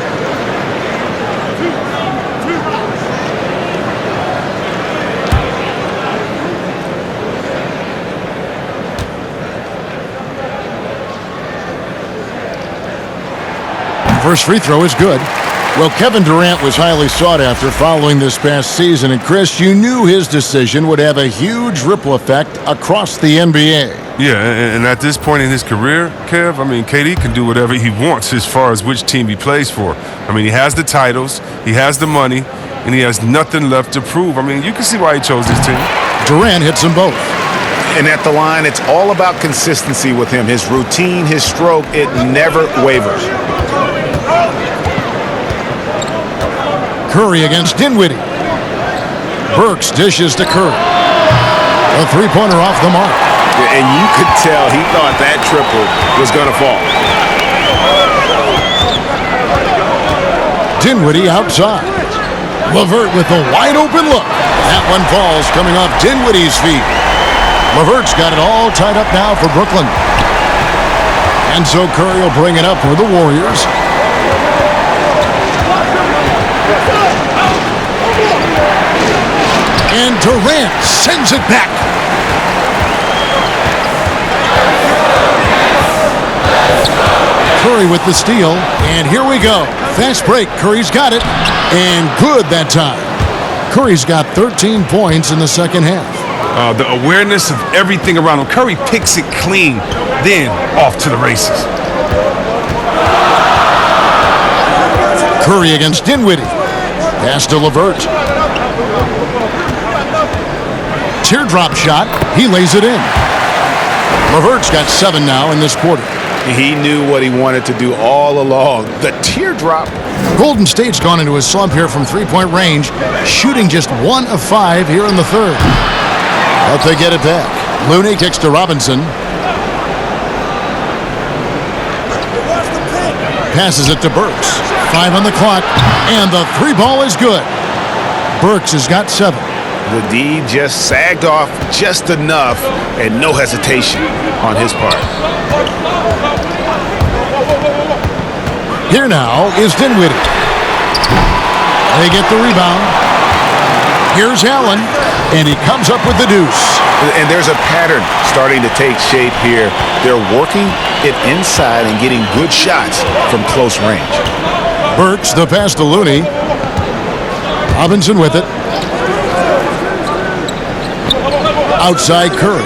First free throw is good. Well, Kevin Durant was highly sought after following this past season, and Chris, you knew his decision would have a huge ripple effect across the NBA. Yeah, and at this point in his career, Kev, I mean, KD can do whatever he wants as far as which team he plays for. I mean, he has the titles, he has the money, and he has nothing left to prove. I mean, you can see why he chose this team. Durant hits them both. And at the line, it's all about consistency with him. His routine, his stroke, it never wavers. Curry against Dinwiddie. Burks dishes to Curry. A three-pointer off the mark. And you could tell he thought that triple was going to fall. Dinwiddie outside. LeVert with a wide-open look. That one falls coming off Dinwiddie's feet. LeVert's got it all tied up now for Brooklyn. And so Curry will bring it up for the Warriors. And Durant sends it back. Curry with the steal, and here we go. Fast break, Curry's got it, and good that time. Curry's got 13 points in the second half. The awareness of everything around him. Curry picks it clean, then off to the races. Curry against Dinwiddie. Pass to LeVert. teardrop shot. He lays it in. LeVert's got 7 now in this quarter. He knew what he wanted to do all along. The teardrop. Golden State's gone into a slump here from three-point range, shooting just 1 of 5 here in the third. But they get it back. Looney kicks to Robinson. Passes it to Burks. 5 on the clock, and the 3-ball is good. Burks has got 7. The D just sagged off just enough, and no hesitation on his part. Here now is Dinwiddie. They get the rebound. Here's Allen, and he comes up with the deuce. And there's a pattern starting to take shape here. They're working it inside and getting good shots from close range. Burks, the pass to Looney. Robinson with it. Outside Curry.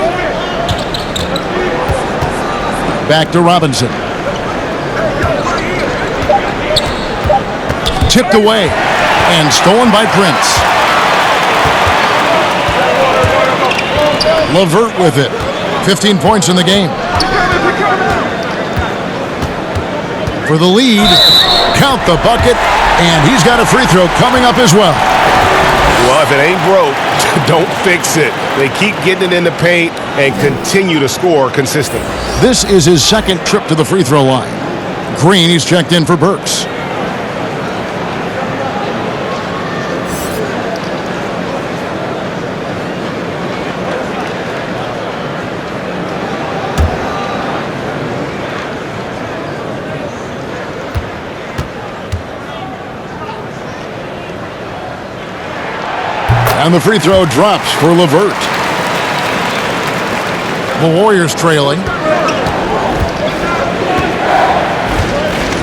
Back to Robinson. Tipped away and stolen by Prince. LeVert with it. 15 points in the game. For the lead, count the bucket, and he's got a free throw coming up as well. Well, if it ain't broke, don't fix it. They keep getting it in the paint and continue to score consistently. This is his second trip to the free throw line. Green, he's checked in for Burks. And the free throw drops for LeVert. The Warriors trailing.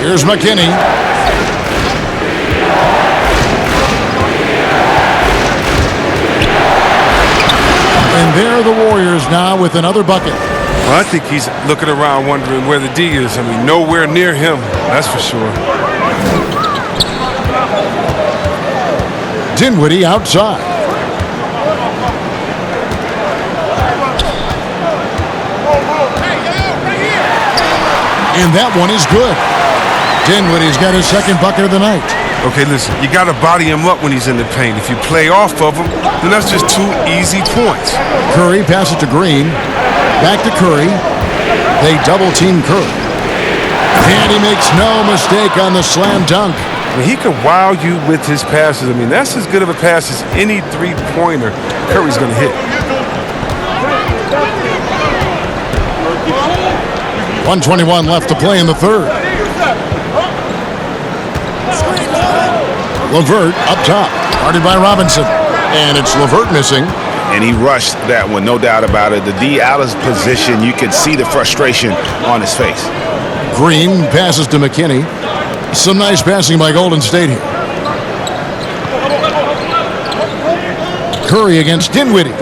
Here's McKinney. And there are the Warriors now with another bucket. Well, I think he's looking around wondering where the D is. I mean, nowhere near him, that's for sure. Dinwiddie outside. And that one is good. Dinwiddie's got his second bucket of the night. Okay, listen, you got to body him up when he's in the paint. If you play off of him, then that's just 2 easy points. Curry passes to Green. Back to Curry. They double-team Curry. And he makes no mistake on the slam dunk. I mean, he can wow you with his passes. I mean, that's as good of a pass as any three-pointer Curry's going to hit. 1:21 left to play in the third. LeVert up top, guarded by Robinson. And it's LeVert missing. And he rushed that one, no doubt about it. The D out of position, you could see the frustration on his face. Green passes to McKinney. Some nice passing by Golden State here. Curry against Dinwiddie.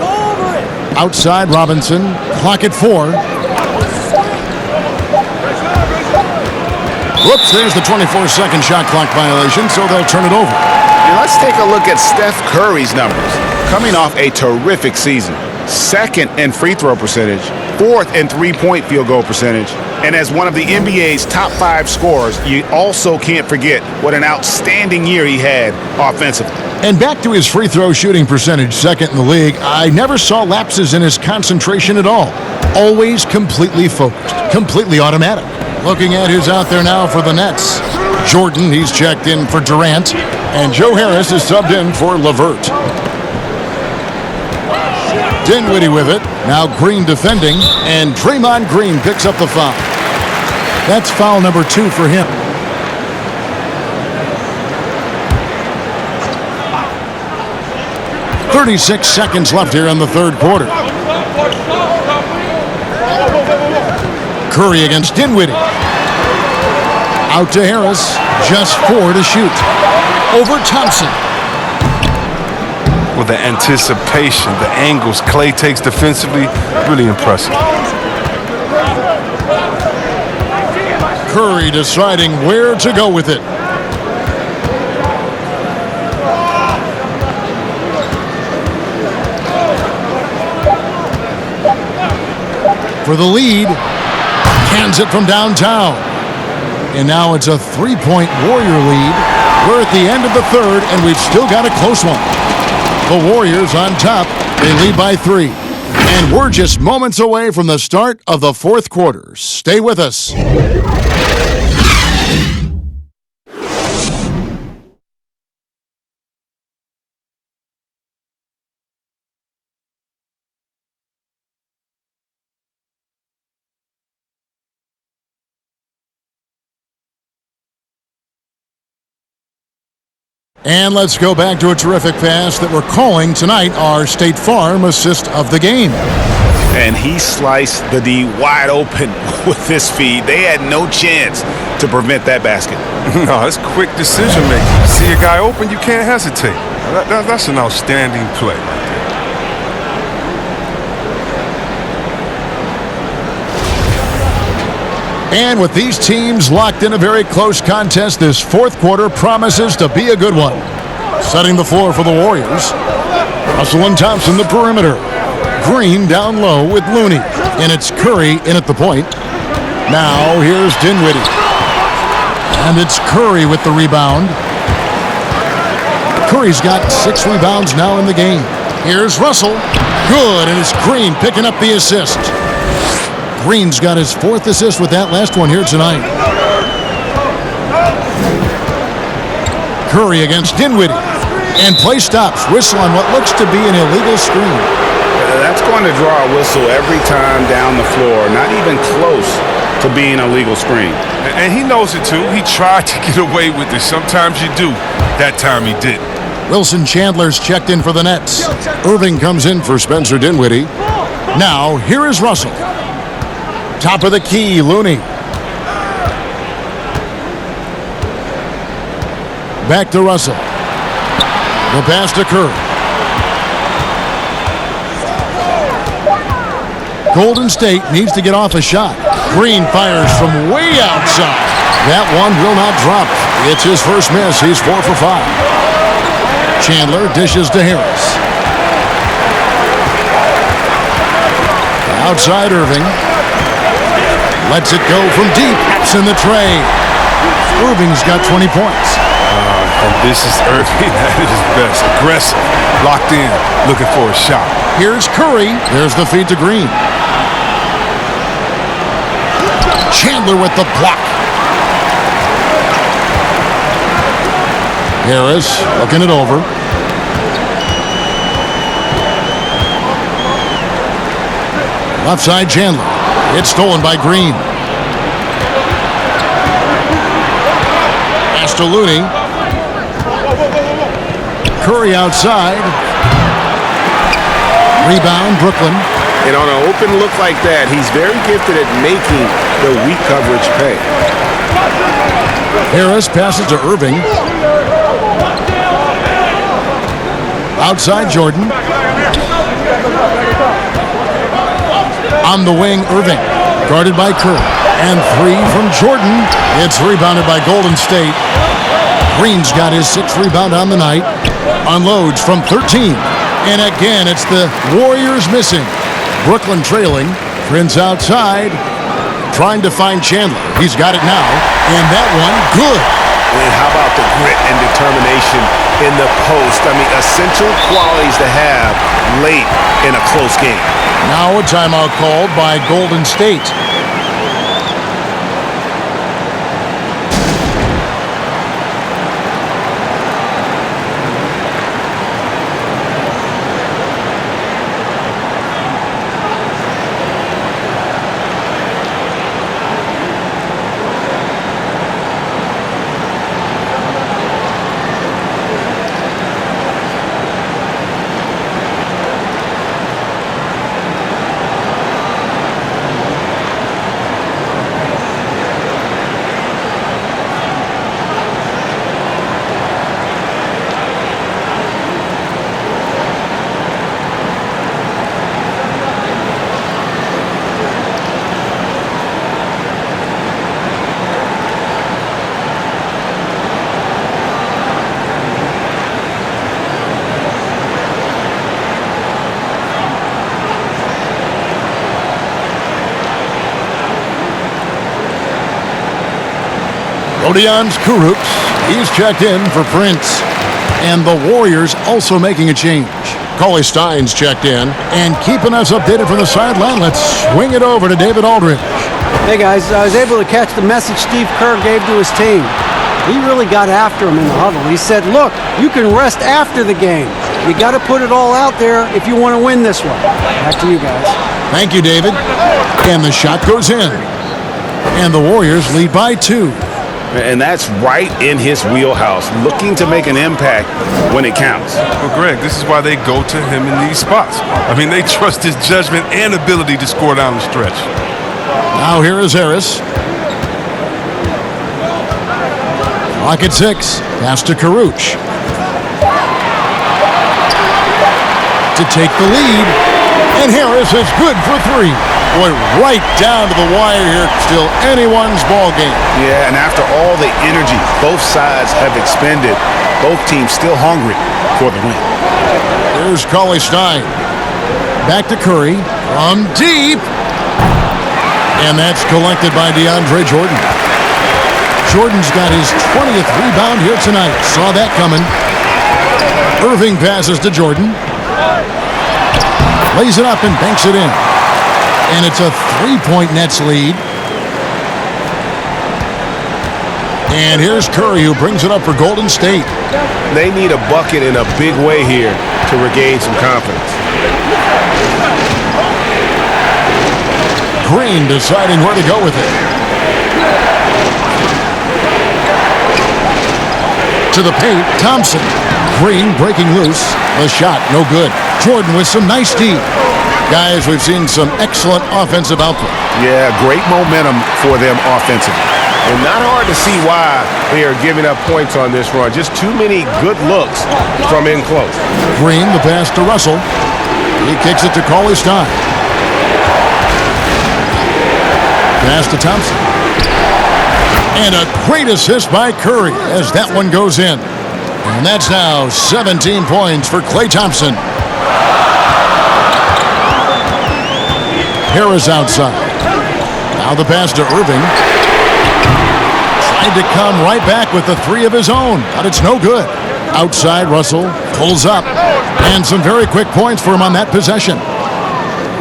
Outside Robinson, clock at 4. Whoops, there's the 24-second shot clock violation, so they'll turn it over. And let's take a look at Steph Curry's numbers. Coming off a terrific season. 2nd in free throw percentage, 4th in three-point field goal percentage, and as one of the NBA's top 5 scorers, you also can't forget what an outstanding year he had offensively. And back to his free throw shooting percentage, 2nd in the league, I never saw lapses in his concentration at all. Always completely focused, completely automatic. Looking at who's out there now for the Nets. Jordan, he's checked in for Durant, and Joe Harris is subbed in for LeVert. Dinwiddie with it. Now Green defending, and Draymond Green picks up the foul. That's foul number 2 for him. "36 seconds left here in the third quarter. Curry against Dinwiddie. Out to Harris. Just 4 to shoot. Over Thompson. Well, the anticipation, the angles Clay takes defensively, really impressive. Curry deciding where to go with it. for the lead. Cans it from downtown. And now it's a 3-point Warrior lead. We're at the end of the third, and we've still got a close one. The Warriors on top. They lead by 3. And we're just moments away from the start of the fourth quarter. Stay with us. And let's go back to a terrific pass that we're calling tonight our State Farm assist of the game. And he sliced the D wide open with this feed. They had no chance to prevent that basket. No, it's quick decision making. See a guy open, you can't hesitate. That's an outstanding play right there. And with these teams locked in a very close contest, this fourth quarter promises to be a good one. Setting the floor for the Warriors. Russell and Thompson, the perimeter. Green down low with Looney. And it's Curry in at the point. Now here's Dinwiddie. And it's Curry with the rebound. Curry's got 6 rebounds now in the game. Here's Russell. Good, and it's Green picking up the assist. Green's got his 4th assist with that last one here tonight. Curry against Dinwiddie. And play stops. Whistle on what looks to be an illegal screen. That's going to draw a whistle every time down the floor. Not even close to being a legal screen. And he knows it too. He tried to get away with it. Sometimes you do. That time he didn't. Wilson Chandler's checked in for the Nets. Irving comes in for Spencer Dinwiddie. Now, here is Russell. Top of the key, Looney. Back to Russell. The pass to Curry. Golden State needs to get off a shot. Green fires from way outside. That one will not drop. It's his first miss. He's 4 for 5. Chandler dishes to Harris. Outside Irving. Lets it go from deep. It's in the tray. Irving's got 20 points. And this is Irving at his best. Aggressive. Locked in. Looking for a shot. Here's Curry. There's the feed to Green. Chandler with the block. Harris looking it over. Left side Chandler. It's stolen by Green. Pass to Looney. Curry outside. Rebound, Brooklyn. And on an open look like that, he's very gifted at making the weak coverage pay. Harris passes to Irving. Outside Jordan. On the wing, Irving. Guarded by Curry. And 3 from Jordan. It's rebounded by Golden State. Green's got his 6th rebound on the night. Unloads from 13. And again, it's the Warriors missing. Brooklyn trailing. Prince outside. Trying to find Chandler. He's got it now. And that one, good. And how about the grit and determination in the post? I mean, essential qualities to have late in a close game. Now a timeout called by Golden State. Rodion's Kurucs, he's checked in for Prince. And the Warriors also making a change. Cauley Stein's checked in. And keeping us updated from the sideline, let's swing it over to David Aldridge. Hey guys, I was able to catch the message Steve Kerr gave to his team. He really got after him in the huddle. He said, look, you can rest after the game. You got to put it all out there if you want to win this one. Back to you guys. Thank you, David. And the shot goes in. And the Warriors lead by 2. And that's right in his wheelhouse, looking to make an impact when it counts. Well, Greg, this is why they go to him in these spots. I mean, they trust his judgment and ability to score down the stretch. Now here is Harris. Clock at 6. Pass to Kurucs. To take the lead. And Harris is good for 3. Boy, right down to the wire here. Still anyone's ball game. Yeah, and after all the energy both sides have expended, both teams still hungry for the win. Here's Cauley Stein. Back to Curry. From deep. And that's collected by DeAndre Jordan. Jordan's got his 20th rebound here tonight. Saw that coming. Irving passes to Jordan. Lays it up and banks it in. And it's a 3-point Nets lead. And here's Curry, who brings it up for Golden State. They need a bucket in a big way here to regain some confidence. Green deciding where to go with it. To the paint, Thompson. Green breaking loose. The shot, no good. Jordan with some nice D. Guys, we've seen some excellent offensive output. Yeah, great momentum for them offensively. And not hard to see why they are giving up points on this run. Just too many good looks from in close. Green, the pass to Russell. He kicks it to Cauley Stein. Pass to Thompson. And a great assist by Curry as that one goes in. And that's now 17 points for Klay Thompson. Harris outside. Now the pass to Irving. Tried to come right back with the 3 of his own, but it's no good. Outside, Russell pulls up. And some very quick points for him on that possession.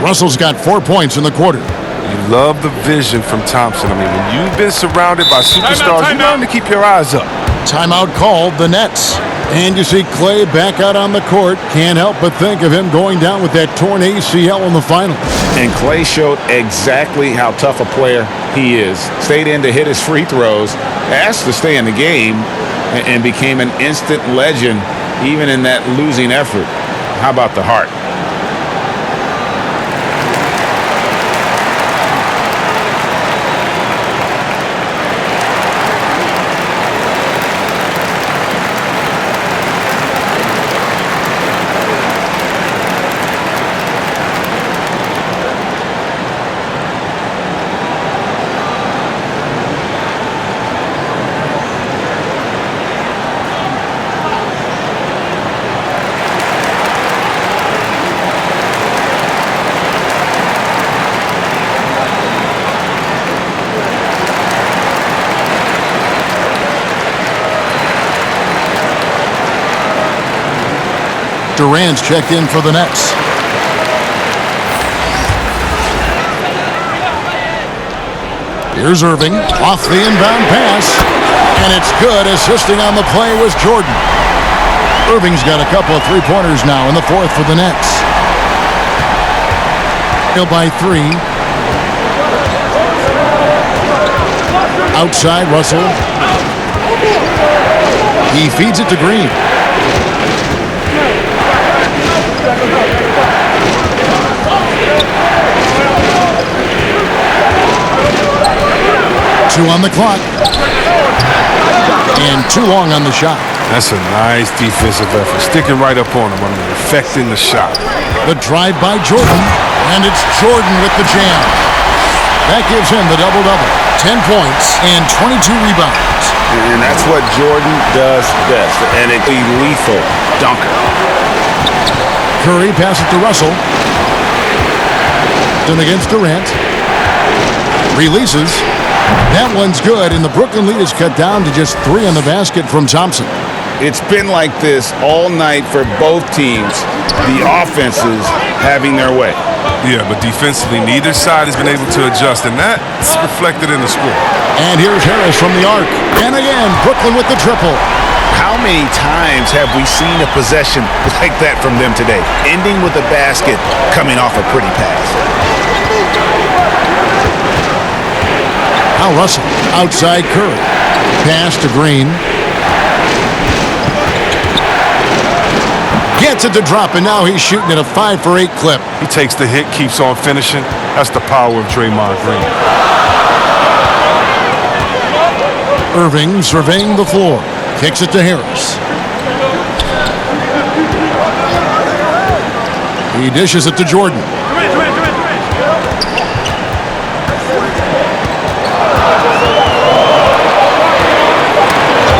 Russell's got 4 points in the quarter. You love the vision from Thompson. I mean, when you've been surrounded by superstars, you learn to keep your eyes up. Timeout called, the Nets. And you see Klay back out on the court. Can't help but think of him going down with that torn ACL in the final. And Klay showed exactly how tough a player he is. Stayed in to hit his free throws, asked to stay in the game, and became an instant legend even in that losing effort. How about the heart? Durant's checked in for the Nets. Here's Irving off the inbound pass. And it's good. Assisting on the play was Jordan. Irving's got a couple of three-pointers now in the 4th for the Nets. He'll by 3. Outside, Russell. He feeds it to Green. Two on the clock. And too long on the shot. That's a nice defensive effort. Sticking right up on him. I mean, affecting the shot. The drive by Jordan. And it's Jordan with the jam. That gives him the double-double. 10 points and 22 rebounds. And that's what Jordan does best. And it's a lethal dunker. Curry passes to Russell. Then against Durant. Releases. That one's good, and the Brooklyn lead is cut down to just 3 on the basket from Thompson. It's been like this all night for both teams, the offenses having their way. Yeah, but defensively, neither side has been able to adjust, and that's reflected in the score. And here's Harris from the arc. And again, Brooklyn with the triple. How many times have we seen a possession like that from them today, ending with a basket coming off a pretty pass? Now Russell, outside Curry. Pass to Green. Gets it to drop, and now he's shooting at a 5 for 8 clip. He takes the hit, keeps on finishing. That's the power of Draymond Green. Irving surveying the floor. Kicks it to Harris. He dishes it to Jordan.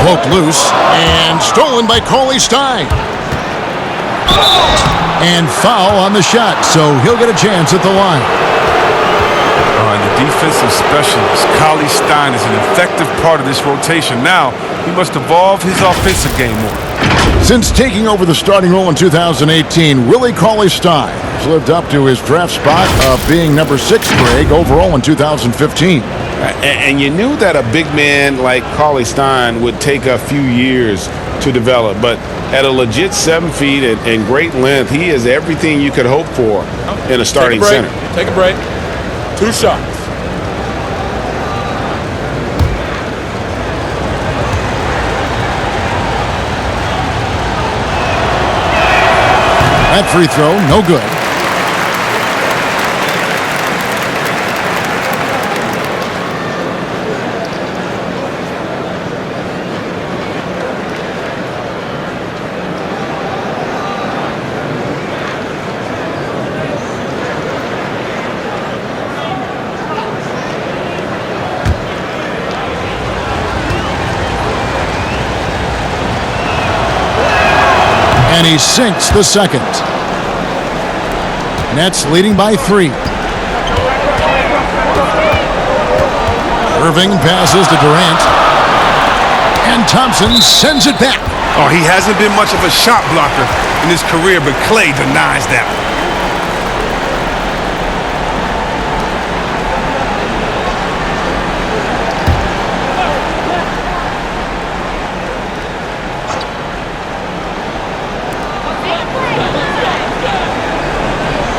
Poked loose and stolen by Cauley Stein. And foul on the shot, so he'll get a chance at the line. The defensive specialist, Cauley Stein, is an effective part of this rotation. Now, he must evolve his offensive game more. Since taking over the starting role in 2018, Willie Cauley Stein has lived up to his draft spot of being number 6 Greg overall in 2015. And you knew that a big man like Cauley Stein would take a few years to develop, but at a legit 7 feet and great length, he is everything you could hope for in a starting center. Take a break. 2 shots. That free throw, no good. And he sinks the second. Nets leading by 3. Irving passes to Durant. And Thompson sends it back. Oh, he hasn't been much of a shot blocker in his career, but Clay denies that one.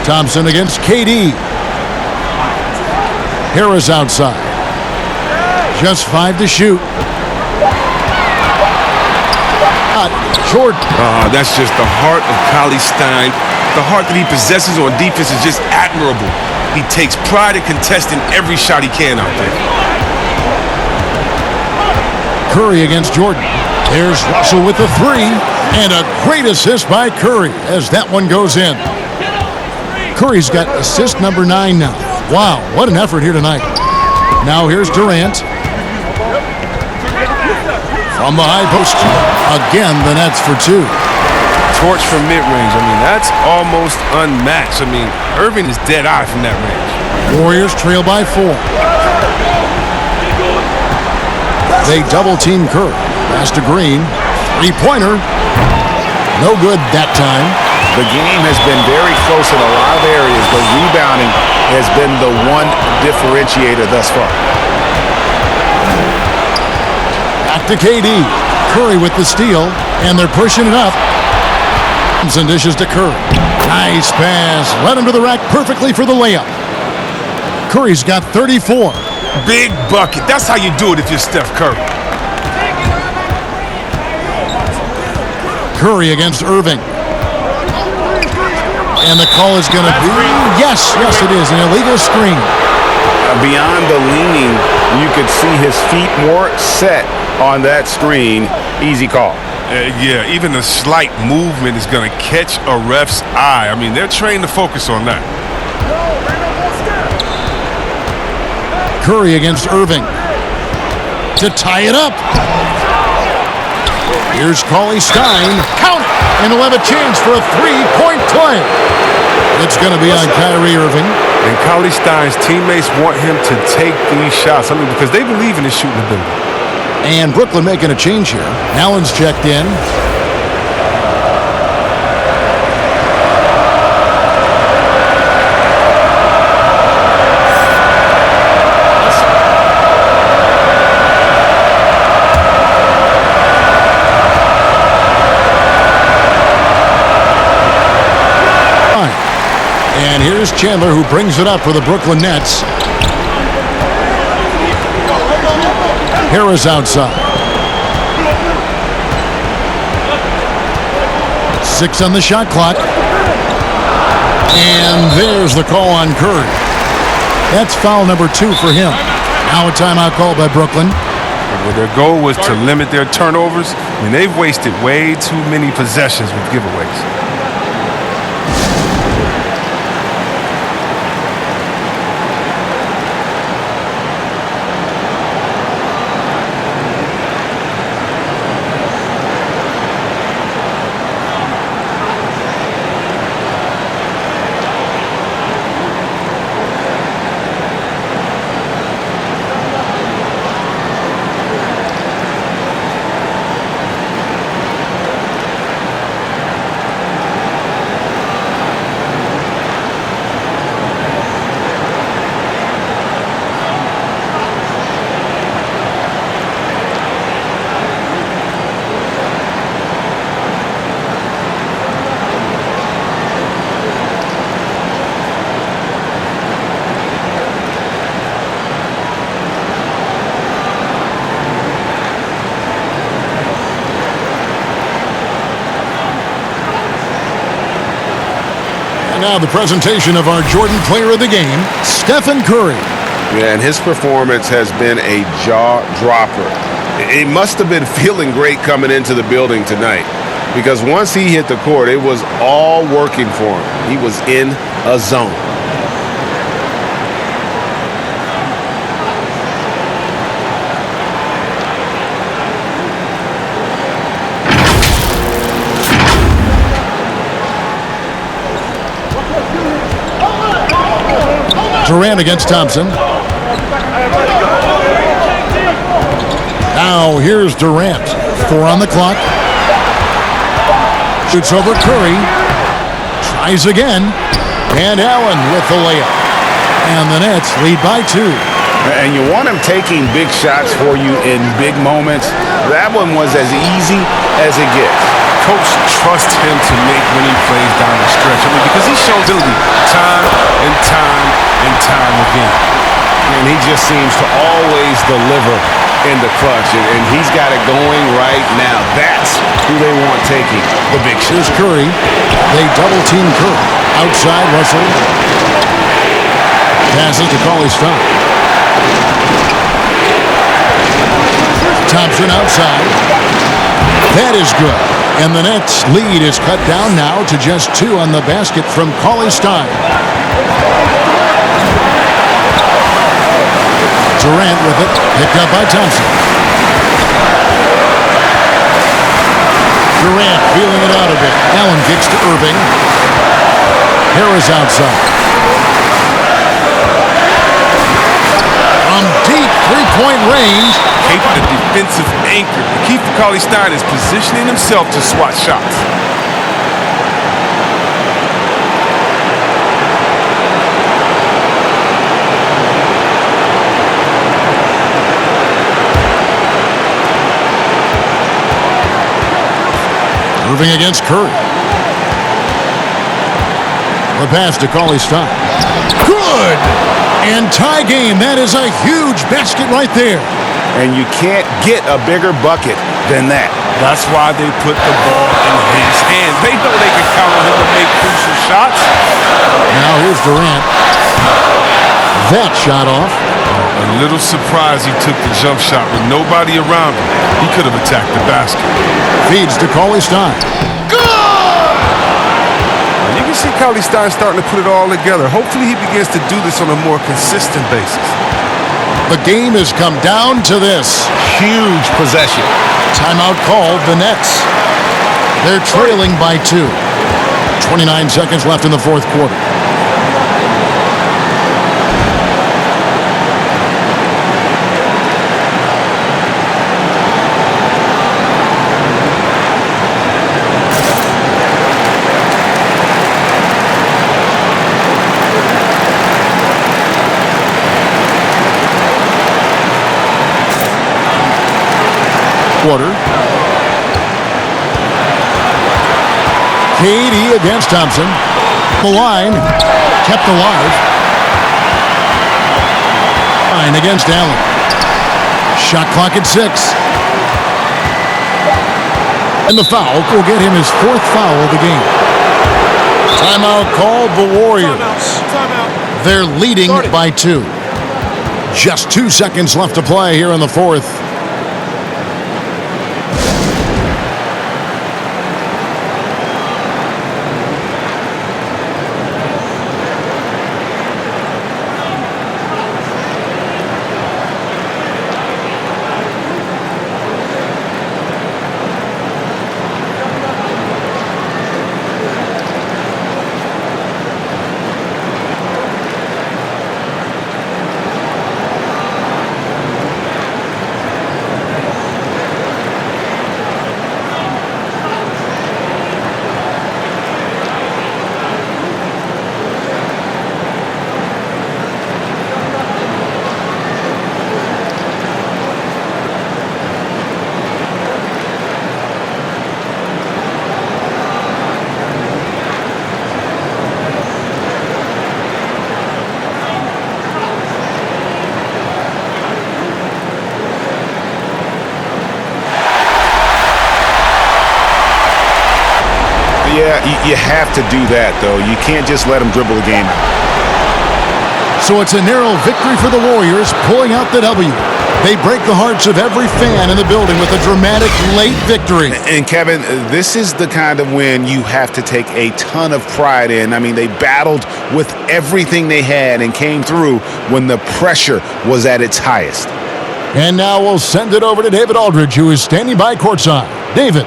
Thompson against KD. Harris outside. Just 5 to shoot. Short. That's just the heart of Cauley Stein. The heart that he possesses on defense is just admirable. He takes pride in contesting every shot he can out there. Curry against Jordan. There's Russell with the 3. And a great assist by Curry as that one goes in. Curry's got assist number 9 now. Wow, what an effort here tonight. Now here's Durant. From the high post. Again, the Nets for 2. Torch from mid-range. I mean, that's almost unmatched. I mean, Irving is dead eye from that range. Warriors trail by 4. They double-team Curry. Pass to Green. 3-pointer. No good that time. The game has been very close in a lot of areas, but rebounding has been the one differentiator thus far. Back to KD. Curry with the steal, and they're pushing it up. Thompson dishes to Curry. Nice pass. Led him to the rack perfectly for the layup. Curry's got 34. Big bucket. That's how you do it if you're Steph Curry. Curry against Irving. And the call is going to be, yes, it is, an illegal screen. Beyond the leaning, you could see his feet more set on that screen. Easy call. Yeah, even a slight movement is going to catch a ref's eye. I mean, they're trained to focus on that. Curry against Irving. To tie it up. Here's Cauley Stein. Count it! And he'll have a chance for a 3-point play. It's going to be on Kyrie Irving. And Cauley-Stein's teammates want him to take these shots. I mean, because they believe in his shooting ability. And Brooklyn making a change here. Allen's checked in. And here's Chandler, who brings it up for the Brooklyn Nets. Harris outside. 6 on the shot clock. And there's the call on Curry. That's foul number 2 for him. Now a timeout called by Brooklyn. Well, their goal was to limit their turnovers. I mean, they've wasted way too many possessions with giveaways. Now the presentation of our Jordan Player of the Game, Stephen Curry. Yeah, and his performance has been a jaw-dropper. He must have been feeling great coming into the building tonight, because once he hit the court, it was all working for him. He was in a zone. Durant against Thompson. Now here's Durant. 4 on the clock. Shoots over Curry. Tries again. And Allen with the layup. And the Nets lead by 2. And you want him taking big shots for you in big moments. That one was as easy as it gets. Coach trusts him to make winning plays down the stretch. I mean, because he shows ability time and time and time again. And he just seems to always deliver in the clutch. And he's got it going right now. That's who they want taking the big shot. Here's Curry. They double team Curry. Outside, Russell. Passes to Cauley-Stein. Thompson outside. That is good. And the Nets lead is cut down now to just 2 on the basket from Cauley-Stein. Durant with it, picked up by Thompson. Durant feeling it out a bit. Allen kicks to Irving. Harris outside. From deep three-point range. Capable of defensive anchor. Keith Cauley-Stein is positioning himself to swat shots. Moving against Curry. The pass to Cauley-Stein. Good! And tie game. That is a huge basket right there. And you can't get a bigger bucket than that. That's why they put the ball in his hands. They know they can count on him to make crucial shots. Now here's Durant. That shot off. A little surprised he took the jump shot with nobody around him. He could have attacked the basket. Feeds to Cauley-Stein. Good! You can see Cauley-Stein starting to put it all together. Hopefully he begins to do this on a more consistent basis. The game has come down to this. Huge possession. Timeout called the Nets. They're trailing by 2. 29 seconds left in the fourth quarter. quarter. KD against Thompson. The line kept alive. Fine against Allen. Shot clock at 6. And the foul will get him his 4th foul of the game. Timeout called the Warriors. They're leading by 2. Just 2 seconds left to play here in the 4th. Yeah, you have to do that, though. You can't just let them dribble the game out. So it's a narrow victory for the Warriors, pulling out the W. They break the hearts of every fan in the building with a dramatic late victory. And, Kevin, this is the kind of win you have to take a ton of pride in. I mean, they battled with everything they had and came through when the pressure was at its highest. And now we'll send it over to David Aldridge, who is standing by courtside. David.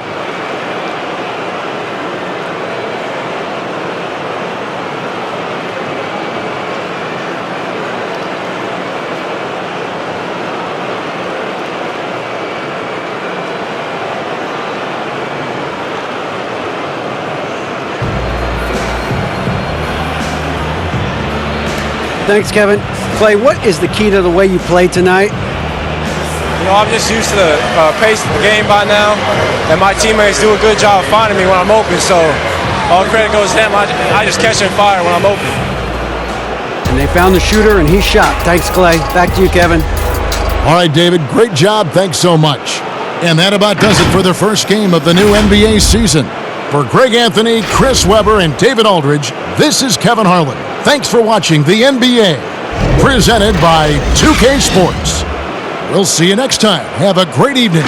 Thanks, Kevin. Clay, what is the key to the way you play tonight? You know, I'm just used to the pace of the game by now, and my teammates do a good job of finding me when I'm open, so all credit goes to them. I just catch and fire when I'm open. And they found the shooter, and he shot. Thanks, Clay. Back to you, Kevin. All right, David, great job. Thanks so much. And that about does it for the first game of the new NBA season. For Greg Anthony, Chris Webber, and David Aldridge, this is Kevin Harlan. Thanks for watching the NBA, presented by 2K Sports. We'll see you next time. Have a great evening.